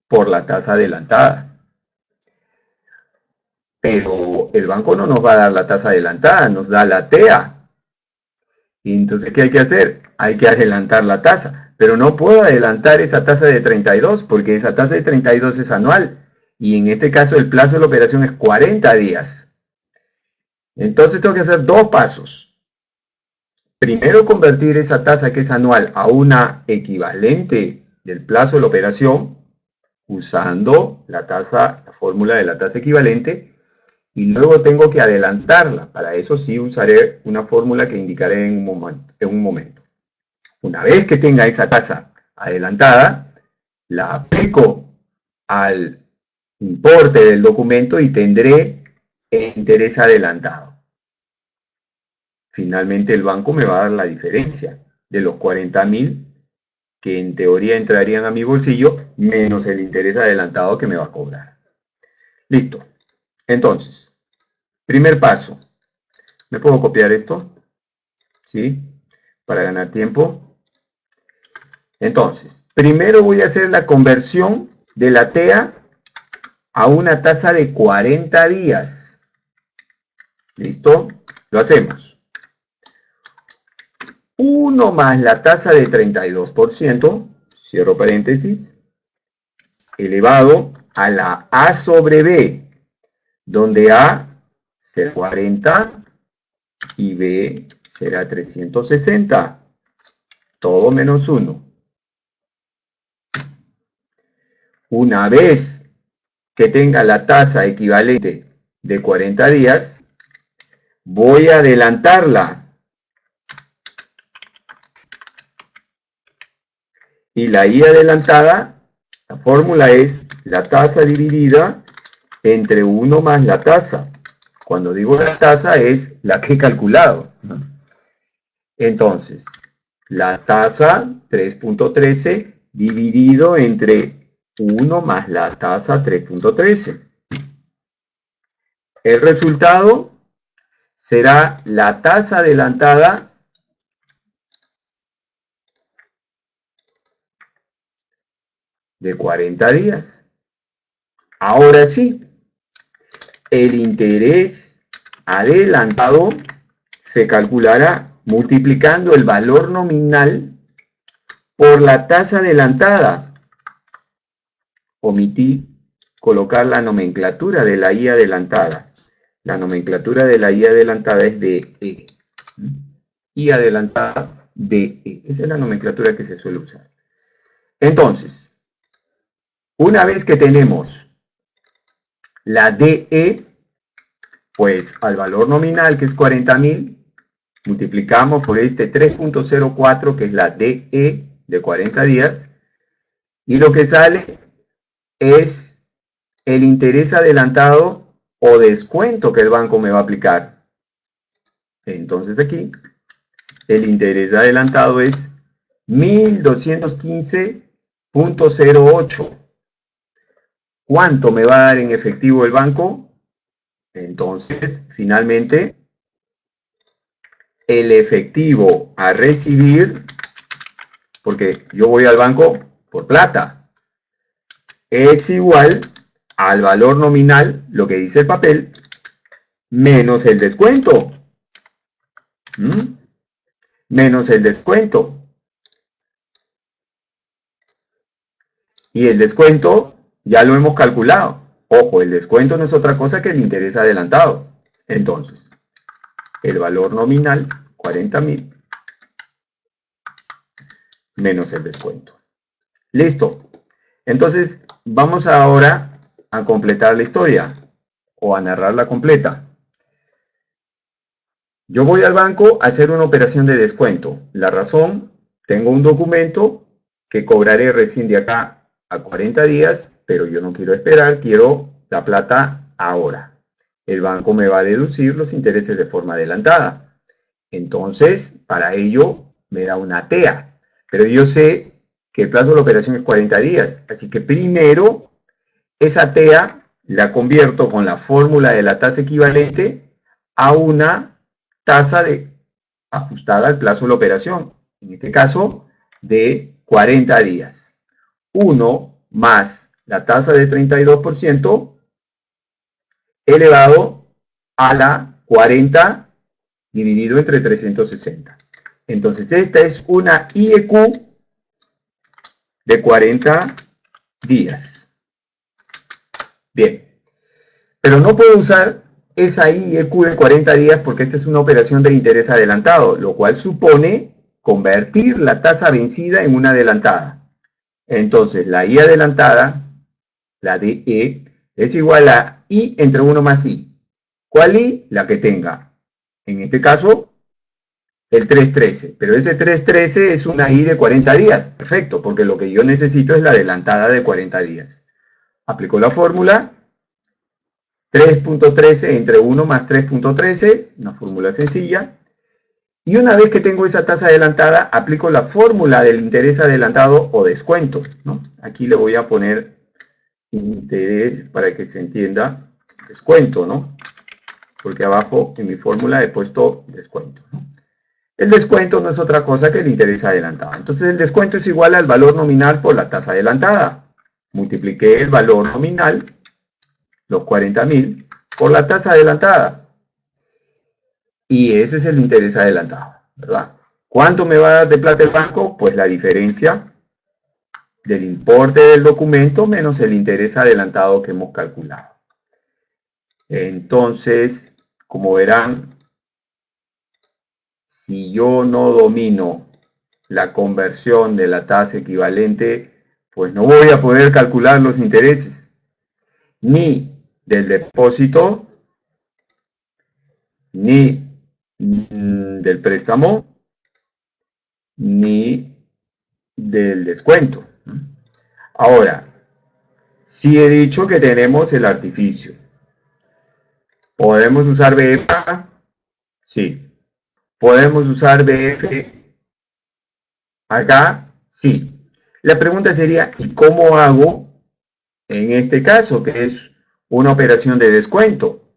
Speaker 1: por la tasa adelantada. Pero el banco no nos va a dar la tasa adelantada, nos da la TEA. Y entonces, ¿qué hay que hacer? Hay que adelantar la tasa. Pero no puedo adelantar esa tasa de 32 porque esa tasa de 32 es anual. Y en este caso el plazo de la operación es 40 días. Entonces tengo que hacer dos pasos. Primero, convertir esa tasa que es anual a una equivalente del plazo de la operación usando la fórmula de la tasa equivalente. Y luego tengo que adelantarla. Para eso sí usaré una fórmula que indicaré en un momento. Una vez que tenga esa tasa adelantada, la aplico al importe del documento y tendré el interés adelantado. Finalmente el banco me va a dar la diferencia de los 40.000 que en teoría entrarían a mi bolsillo menos el interés adelantado que me va a cobrar. Listo. Entonces, primer paso. ¿Me puedo copiar esto? ¿Sí? Para ganar tiempo. Entonces, primero voy a hacer la conversión de la TEA a una tasa de 40 días. ¿Listo? Lo hacemos. 1 más la tasa de 32%, cierro paréntesis, elevado a la A sobre B, donde A será 40 y B será 360, todo menos 1. Una vez que tenga la tasa equivalente de 40 días, voy a adelantarla. Y la I adelantada, la fórmula es la tasa dividida entre 1 más la tasa. Cuando digo la tasa es la que he calculado. Entonces, la tasa 3.13 dividido entre 1 más la tasa 3.13. El resultado será la tasa adelantada de 40 días. Ahora sí, el interés adelantado se calculará multiplicando el valor nominal por la tasa adelantada. Omití colocar la nomenclatura de la I adelantada. La nomenclatura de la I adelantada es DE. I adelantada DE. Esa es la nomenclatura que se suele usar. Entonces, una vez que tenemos la DE, pues al valor nominal, que es 40.000, multiplicamos por este 3.04, que es la DE de 40 días, y lo que sale es el interés adelantado o descuento que el banco me va a aplicar. Entonces aquí, el interés adelantado es 1.215.08. ¿Cuánto me va a dar en efectivo el banco? Entonces, finalmente, el efectivo a recibir, porque yo voy al banco por plata, es igual al valor nominal, lo que dice el papel, menos el descuento. Menos el descuento. Y el descuento ya lo hemos calculado. Ojo, el descuento no es otra cosa que el interés adelantado. Entonces, el valor nominal, 40.000, menos el descuento. Listo. Entonces, vamos ahora a completar la historia o a narrarla completa. Yo voy al banco a hacer una operación de descuento. La razón, tengo un documento que cobraré recién de acá a 40 días, pero yo no quiero esperar, quiero la plata ahora. El banco me va a deducir los intereses de forma adelantada. Entonces, para ello me da una TEA. Pero yo sé que el plazo de la operación es 40 días. Así que primero, esa TEA la convierto con la fórmula de la tasa equivalente a una tasa ajustada al plazo de la operación. En este caso, de 40 días. 1 más la tasa de 32% elevado a la 40 dividido entre 360. Entonces, esta es una IEQ de 40 días. Bien, pero no puedo usar esa IEQ de 40 días porque esta es una operación de interés adelantado, lo cual supone convertir la tasa vencida en una adelantada. Entonces, la I adelantada, la DE, es igual a I entre 1 más I. ¿Cuál I? La que tenga. En este caso, el 3.13. Pero ese 3.13 es una I de 40 días. Perfecto, porque lo que yo necesito es la adelantada de 40 días. Aplico la fórmula. 3.13 entre 1 más 3.13, una fórmula sencilla. Y una vez que tengo esa tasa adelantada, aplico la fórmula del interés adelantado o descuento, ¿no? Aquí le voy a poner interés para que se entienda descuento, ¿no? Porque abajo en mi fórmula he puesto descuento, ¿no? El descuento no es otra cosa que el interés adelantado. Entonces el descuento es igual al valor nominal por la tasa adelantada. Multipliqué el valor nominal, los 40.000, por la tasa adelantada. Y ese es el interés adelantado, ¿verdad? ¿Cuánto me va a dar de plata el banco? Pues la diferencia del importe del documento menos el interés adelantado que hemos calculado. Entonces, como verán, si yo no domino la conversión de la tasa equivalente, pues no voy a poder calcular los intereses, ni del depósito, ni del préstamo, ni del descuento. Ahora, sí he dicho que tenemos el artificio. ¿Podemos usar BF? Sí. ¿Podemos usar BF acá? Sí. La pregunta sería, ¿y cómo hago en este caso, que es una operación de descuento,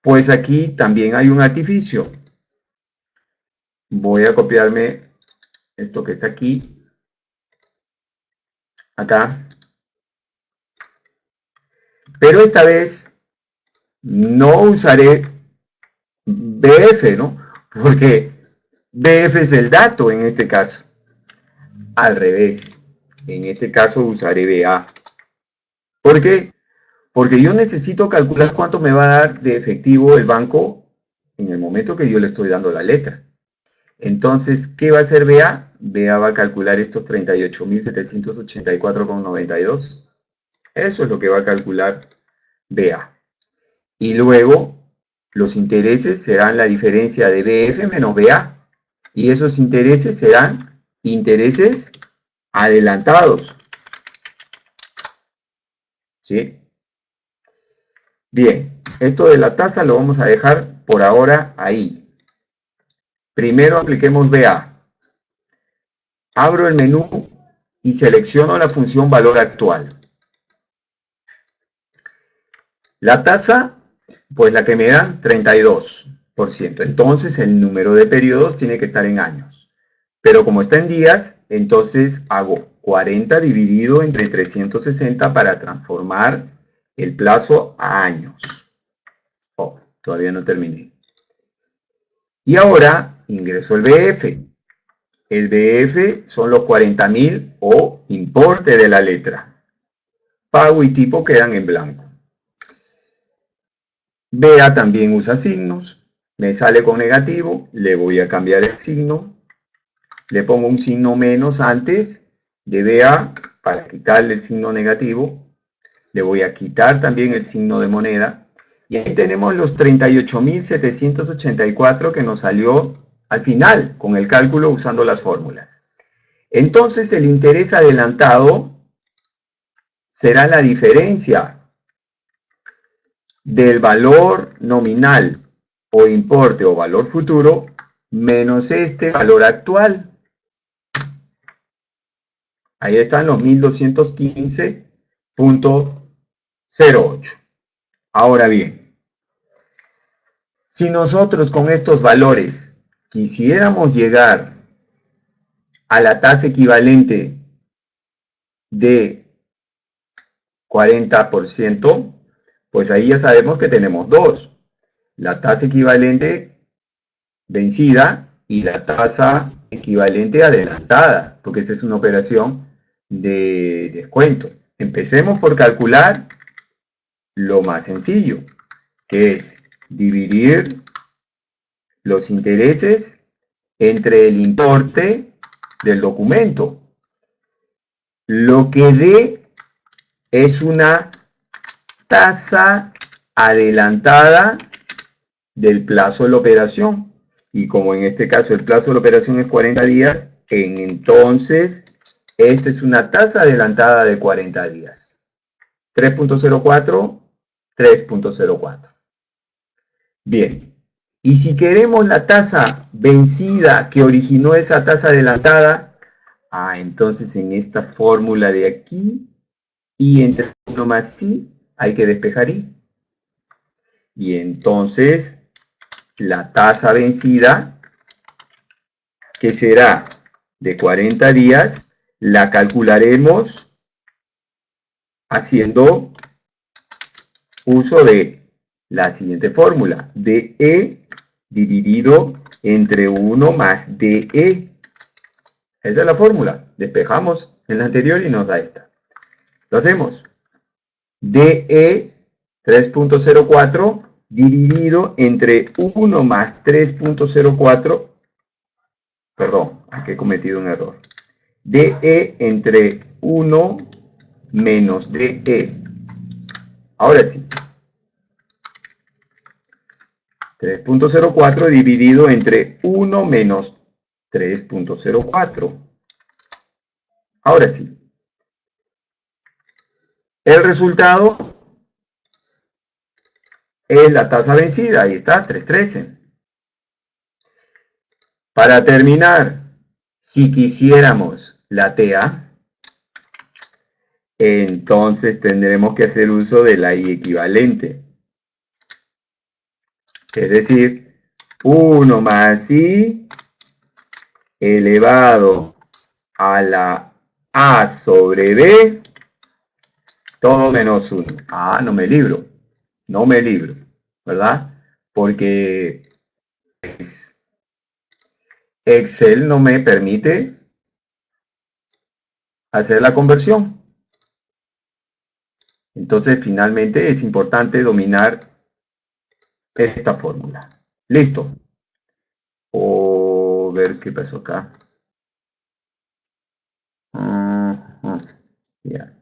Speaker 1: pues aquí también hay un artificio. Voy a copiarme esto que está aquí, acá, pero esta vez no usaré BF, ¿no? Porque BF es el dato en este caso. Al revés, en este caso usaré BA. ¿Por qué? Porque yo necesito calcular cuánto me va a dar de efectivo el banco en el momento que yo le estoy dando la letra. Entonces, ¿qué va a hacer BA? BA va a calcular estos 38.784,92. Eso es lo que va a calcular BA. Y luego, los intereses serán la diferencia de BF menos BA. Y esos intereses serán intereses adelantados. ¿Sí? Bien, esto de la tasa lo vamos a dejar por ahora ahí. Primero apliquemos BA. Abro el menú y selecciono la función valor actual. La tasa, pues la que me da, 32%. Entonces el número de periodos tiene que estar en años. Pero como está en días, entonces hago 40 dividido entre 360 para transformar el plazo a años. Oh, todavía no terminé. Y ahora ingreso el BF. El BF son los 40.000 o importe de la letra. Pago y tipo quedan en blanco. BA también usa signos. Me sale con negativo, le voy a cambiar el signo. Le pongo un signo menos antes de BA para quitarle el signo negativo. Le voy a quitar también el signo de moneda. Y ahí tenemos los 38.784 que nos salió al final con el cálculo usando las fórmulas. Entonces el interés adelantado será la diferencia del valor nominal o importe o valor futuro menos este valor actual. Ahí están los 1215.08. Ahora bien, si nosotros con estos valores quisiéramos llegar a la tasa equivalente de 40%, pues ahí ya sabemos que tenemos dos. La tasa equivalente vencida y la tasa equivalente adelantada, porque esta es una operación de descuento. Empecemos por calcular lo más sencillo, que es dividir los intereses entre el importe del documento. Lo que dé es una tasa adelantada del plazo de la operación. Y como en este caso el plazo de la operación es 40 días, entonces esta es una tasa adelantada de 40 días. 3.04, 3.04. Bien, y si queremos la tasa vencida que originó esa tasa adelantada, entonces en esta fórmula de aquí, y entre 1 más i, hay que despejar i. Y entonces la tasa vencida, que será de 40 días, la calcularemos haciendo uso de la siguiente fórmula, DE dividido entre 1 más DE. Esa es la fórmula. Despejamos en la anterior y nos da esta. Lo hacemos. DE 3.04 dividido entre 1 más 3.04. Perdón, aquí he cometido un error. DE entre 1 menos DE. Ahora sí. 3.04 dividido entre 1 menos 3.04. Ahora sí. El resultado es la tasa vencida. Ahí está, 3.13. Para terminar, si quisiéramos la TA, entonces tendremos que hacer uso de la I equivalente. Es decir, 1 más I elevado a la A sobre B, todo menos 1. Ah, no me libro, ¿verdad? Porque Excel no me permite hacer la conversión. Entonces, finalmente es importante dominar esta fórmula. Listo. O ver qué pasó acá. Ya.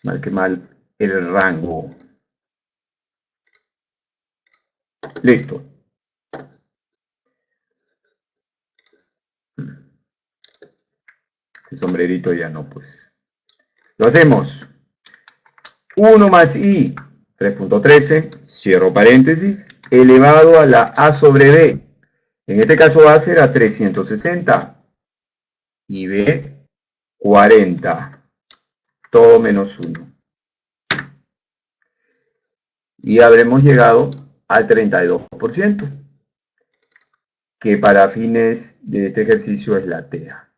Speaker 1: Marqué mal el rango. Listo. Este sombrerito ya no, pues. Lo hacemos. 1 más I, 3.13, cierro paréntesis, elevado a la A sobre B. En este caso va a ser a 360 y B 40, todo menos 1. Y habremos llegado al 32%, que para fines de este ejercicio es la TEA.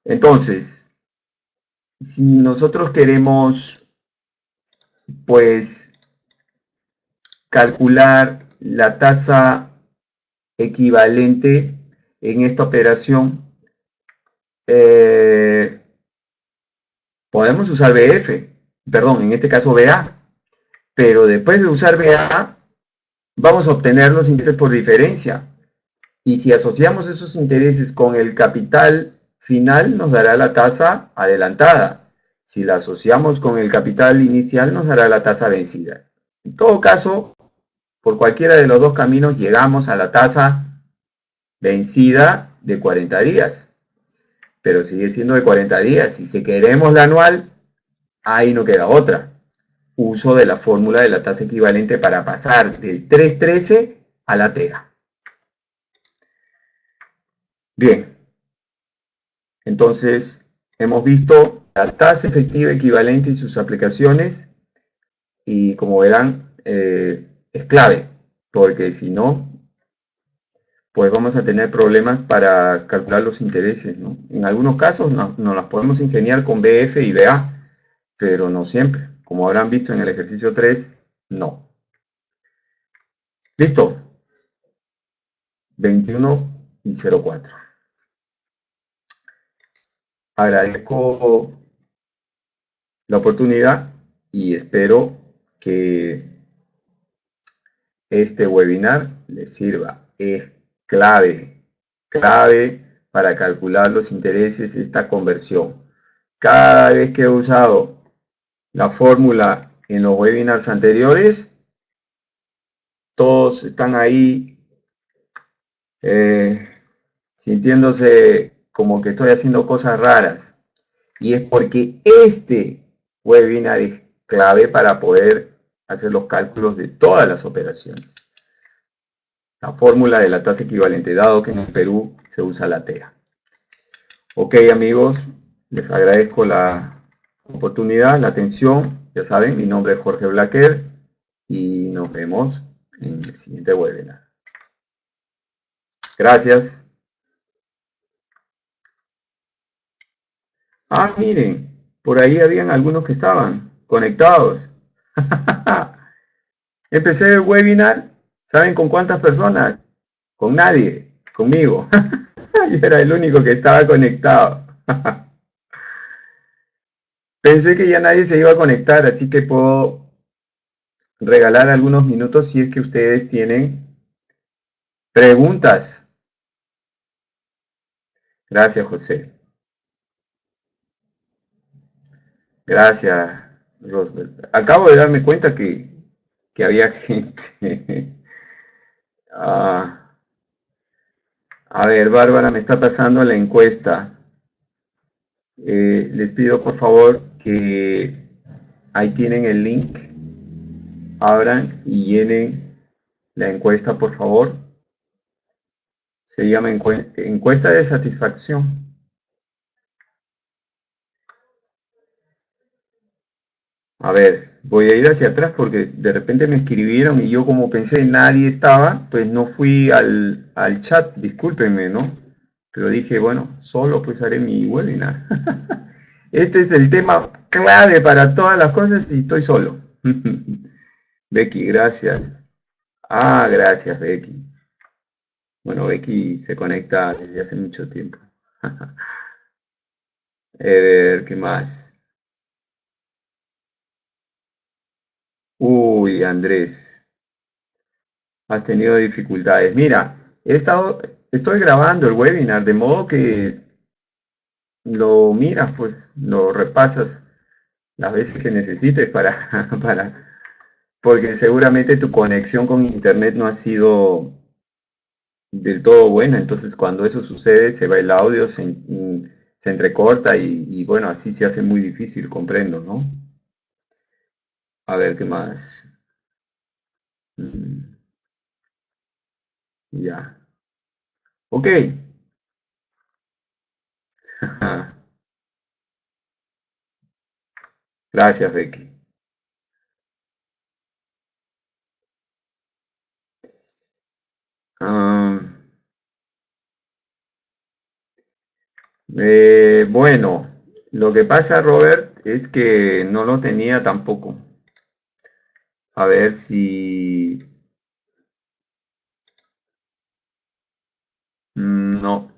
Speaker 1: Entonces, si nosotros queremos, pues, calcular la tasa equivalente en esta operación, podemos usar BF, perdón, en este caso BA, pero después de usar BA, vamos a obtener los intereses por diferencia. Y si asociamos esos intereses con el capital final, nos dará la tasa adelantada. Si la asociamos con el capital inicial, nos dará la tasa vencida. En todo caso, por cualquiera de los dos caminos, llegamos a la tasa vencida de 40 días. Pero sigue siendo de 40 días. Si queremos la anual, ahí no queda otra. Uso de la fórmula de la tasa equivalente para pasar del 3.13 a la TEA. Bien, entonces hemos visto la tasa efectiva equivalente y sus aplicaciones, y como verán, es clave, porque si no, pues vamos a tener problemas para calcular los intereses, ¿no? En algunos casos nos las podemos ingeniar con BF y BA, pero no siempre. Como habrán visto en el ejercicio 3, no. Listo. 21 y 04. Agradezco la oportunidad y espero que este webinar les sirva. Es clave para calcular los intereses esta conversión. Cada vez que he usado la fórmula en los webinars anteriores, todos están ahí sintiéndose como que estoy haciendo cosas raras. Y es porque este webinar es clave para poder hacer los cálculos de todas las operaciones. La fórmula de la tasa equivalente, dado que en el Perú se usa la TEA. Ok, amigos, les agradezco la oportunidad, la atención. Ya saben, mi nombre es Jorge Blaquer y nos vemos en el siguiente webinar. Gracias. Ah, miren, por ahí habían algunos que estaban conectados. Empecé el webinar, ¿saben con cuántas personas? Con nadie, conmigo. Yo era el único que estaba conectado. Pensé que ya nadie se iba a conectar, así que puedo regalar algunos minutos si es que ustedes tienen preguntas. Gracias, José. Gracias, Rosbert. Acabo de darme cuenta que había gente. A ver, Bárbara me está pasando la encuesta. Les pido por favor que ahí tienen el link. Abran y llenen la encuesta, por favor. Se llama encuesta de satisfacción. A ver, voy a ir hacia atrás porque de repente me escribieron y yo como pensé nadie estaba, pues no fui al chat, discúlpenme, ¿no? Pero dije, bueno, solo pues haré mi webinar. Este es el tema clave para todas las cosas y estoy solo. Becky, gracias. Ah, gracias, Becky. Bueno, Becky se conecta desde hace mucho tiempo. A ver, ¿qué más? Uy, Andrés, has tenido dificultades. Mira, estoy grabando el webinar, de modo que lo miras, pues, lo repasas las veces que necesites porque seguramente tu conexión con internet no ha sido del todo buena, entonces cuando eso sucede se va el audio, se entrecorta y bueno, así se hace muy difícil, comprendo, ¿no? A ver, ¿qué más? Mm, ya. Ok. Gracias, Becky. Ah, bueno, lo que pasa, Robert, es que no lo tenía tampoco. A ver si... No,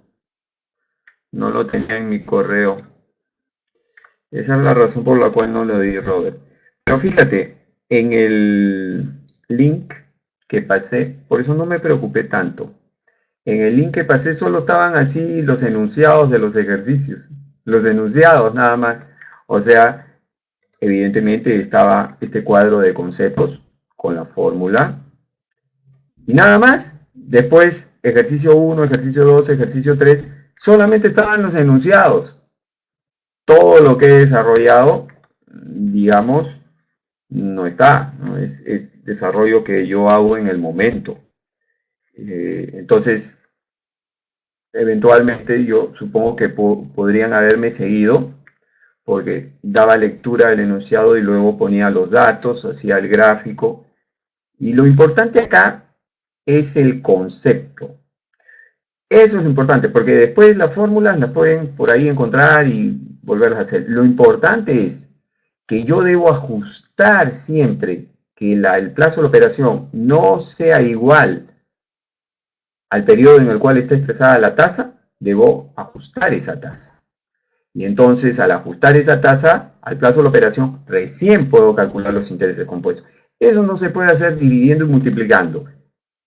Speaker 1: no lo tenía en mi correo. Esa es la razón por la cual no lo di, Robert. Pero fíjate, en el link que pasé, por eso no me preocupé tanto. En el link que pasé solo estaban así los enunciados de los ejercicios, los enunciados nada más. O sea, evidentemente estaba este cuadro de conceptos con la fórmula y nada más. Después, ejercicio 1, ejercicio 2, ejercicio 3, solamente estaban los enunciados. Todo lo que he desarrollado, digamos, no está, ¿no? Es desarrollo que yo hago en el momento. Entonces, eventualmente yo supongo que podrían haberme seguido porque daba lectura del enunciado y luego ponía los datos, hacía el gráfico. Y lo importante acá es el concepto. Eso es lo importante, porque después las fórmulas las pueden por ahí encontrar y volverlas a hacer. Lo importante es que yo debo ajustar siempre que el plazo de la operación no sea igual al periodo en el cual está expresada la tasa, debo ajustar esa tasa. Y entonces, al ajustar esa tasa al plazo de la operación, recién puedo calcular los intereses compuestos. Eso no se puede hacer dividiendo y multiplicando.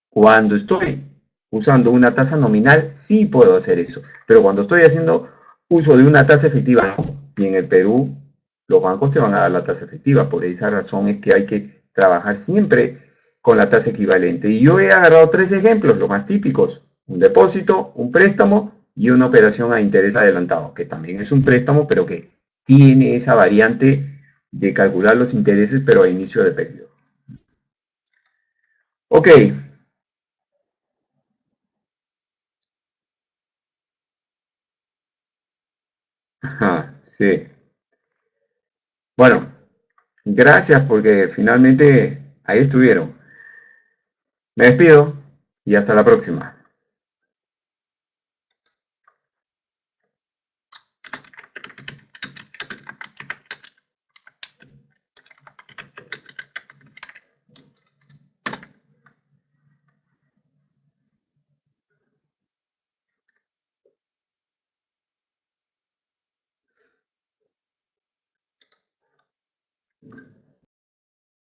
Speaker 1: Cuando estoy usando una tasa nominal, sí puedo hacer eso. Pero cuando estoy haciendo uso de una tasa efectiva, no. Y en el Perú, los bancos te van a dar la tasa efectiva. Por esa razón es que hay que trabajar siempre con la tasa equivalente. Y yo he agarrado tres ejemplos, los más típicos. Un depósito, un préstamo y una operación a interés adelantado, que también es un préstamo, pero que tiene esa variante de calcular los intereses, pero a inicio de periodo. Ok. Ajá, sí. Bueno, gracias porque finalmente ahí estuvieron. Me despido y hasta la próxima.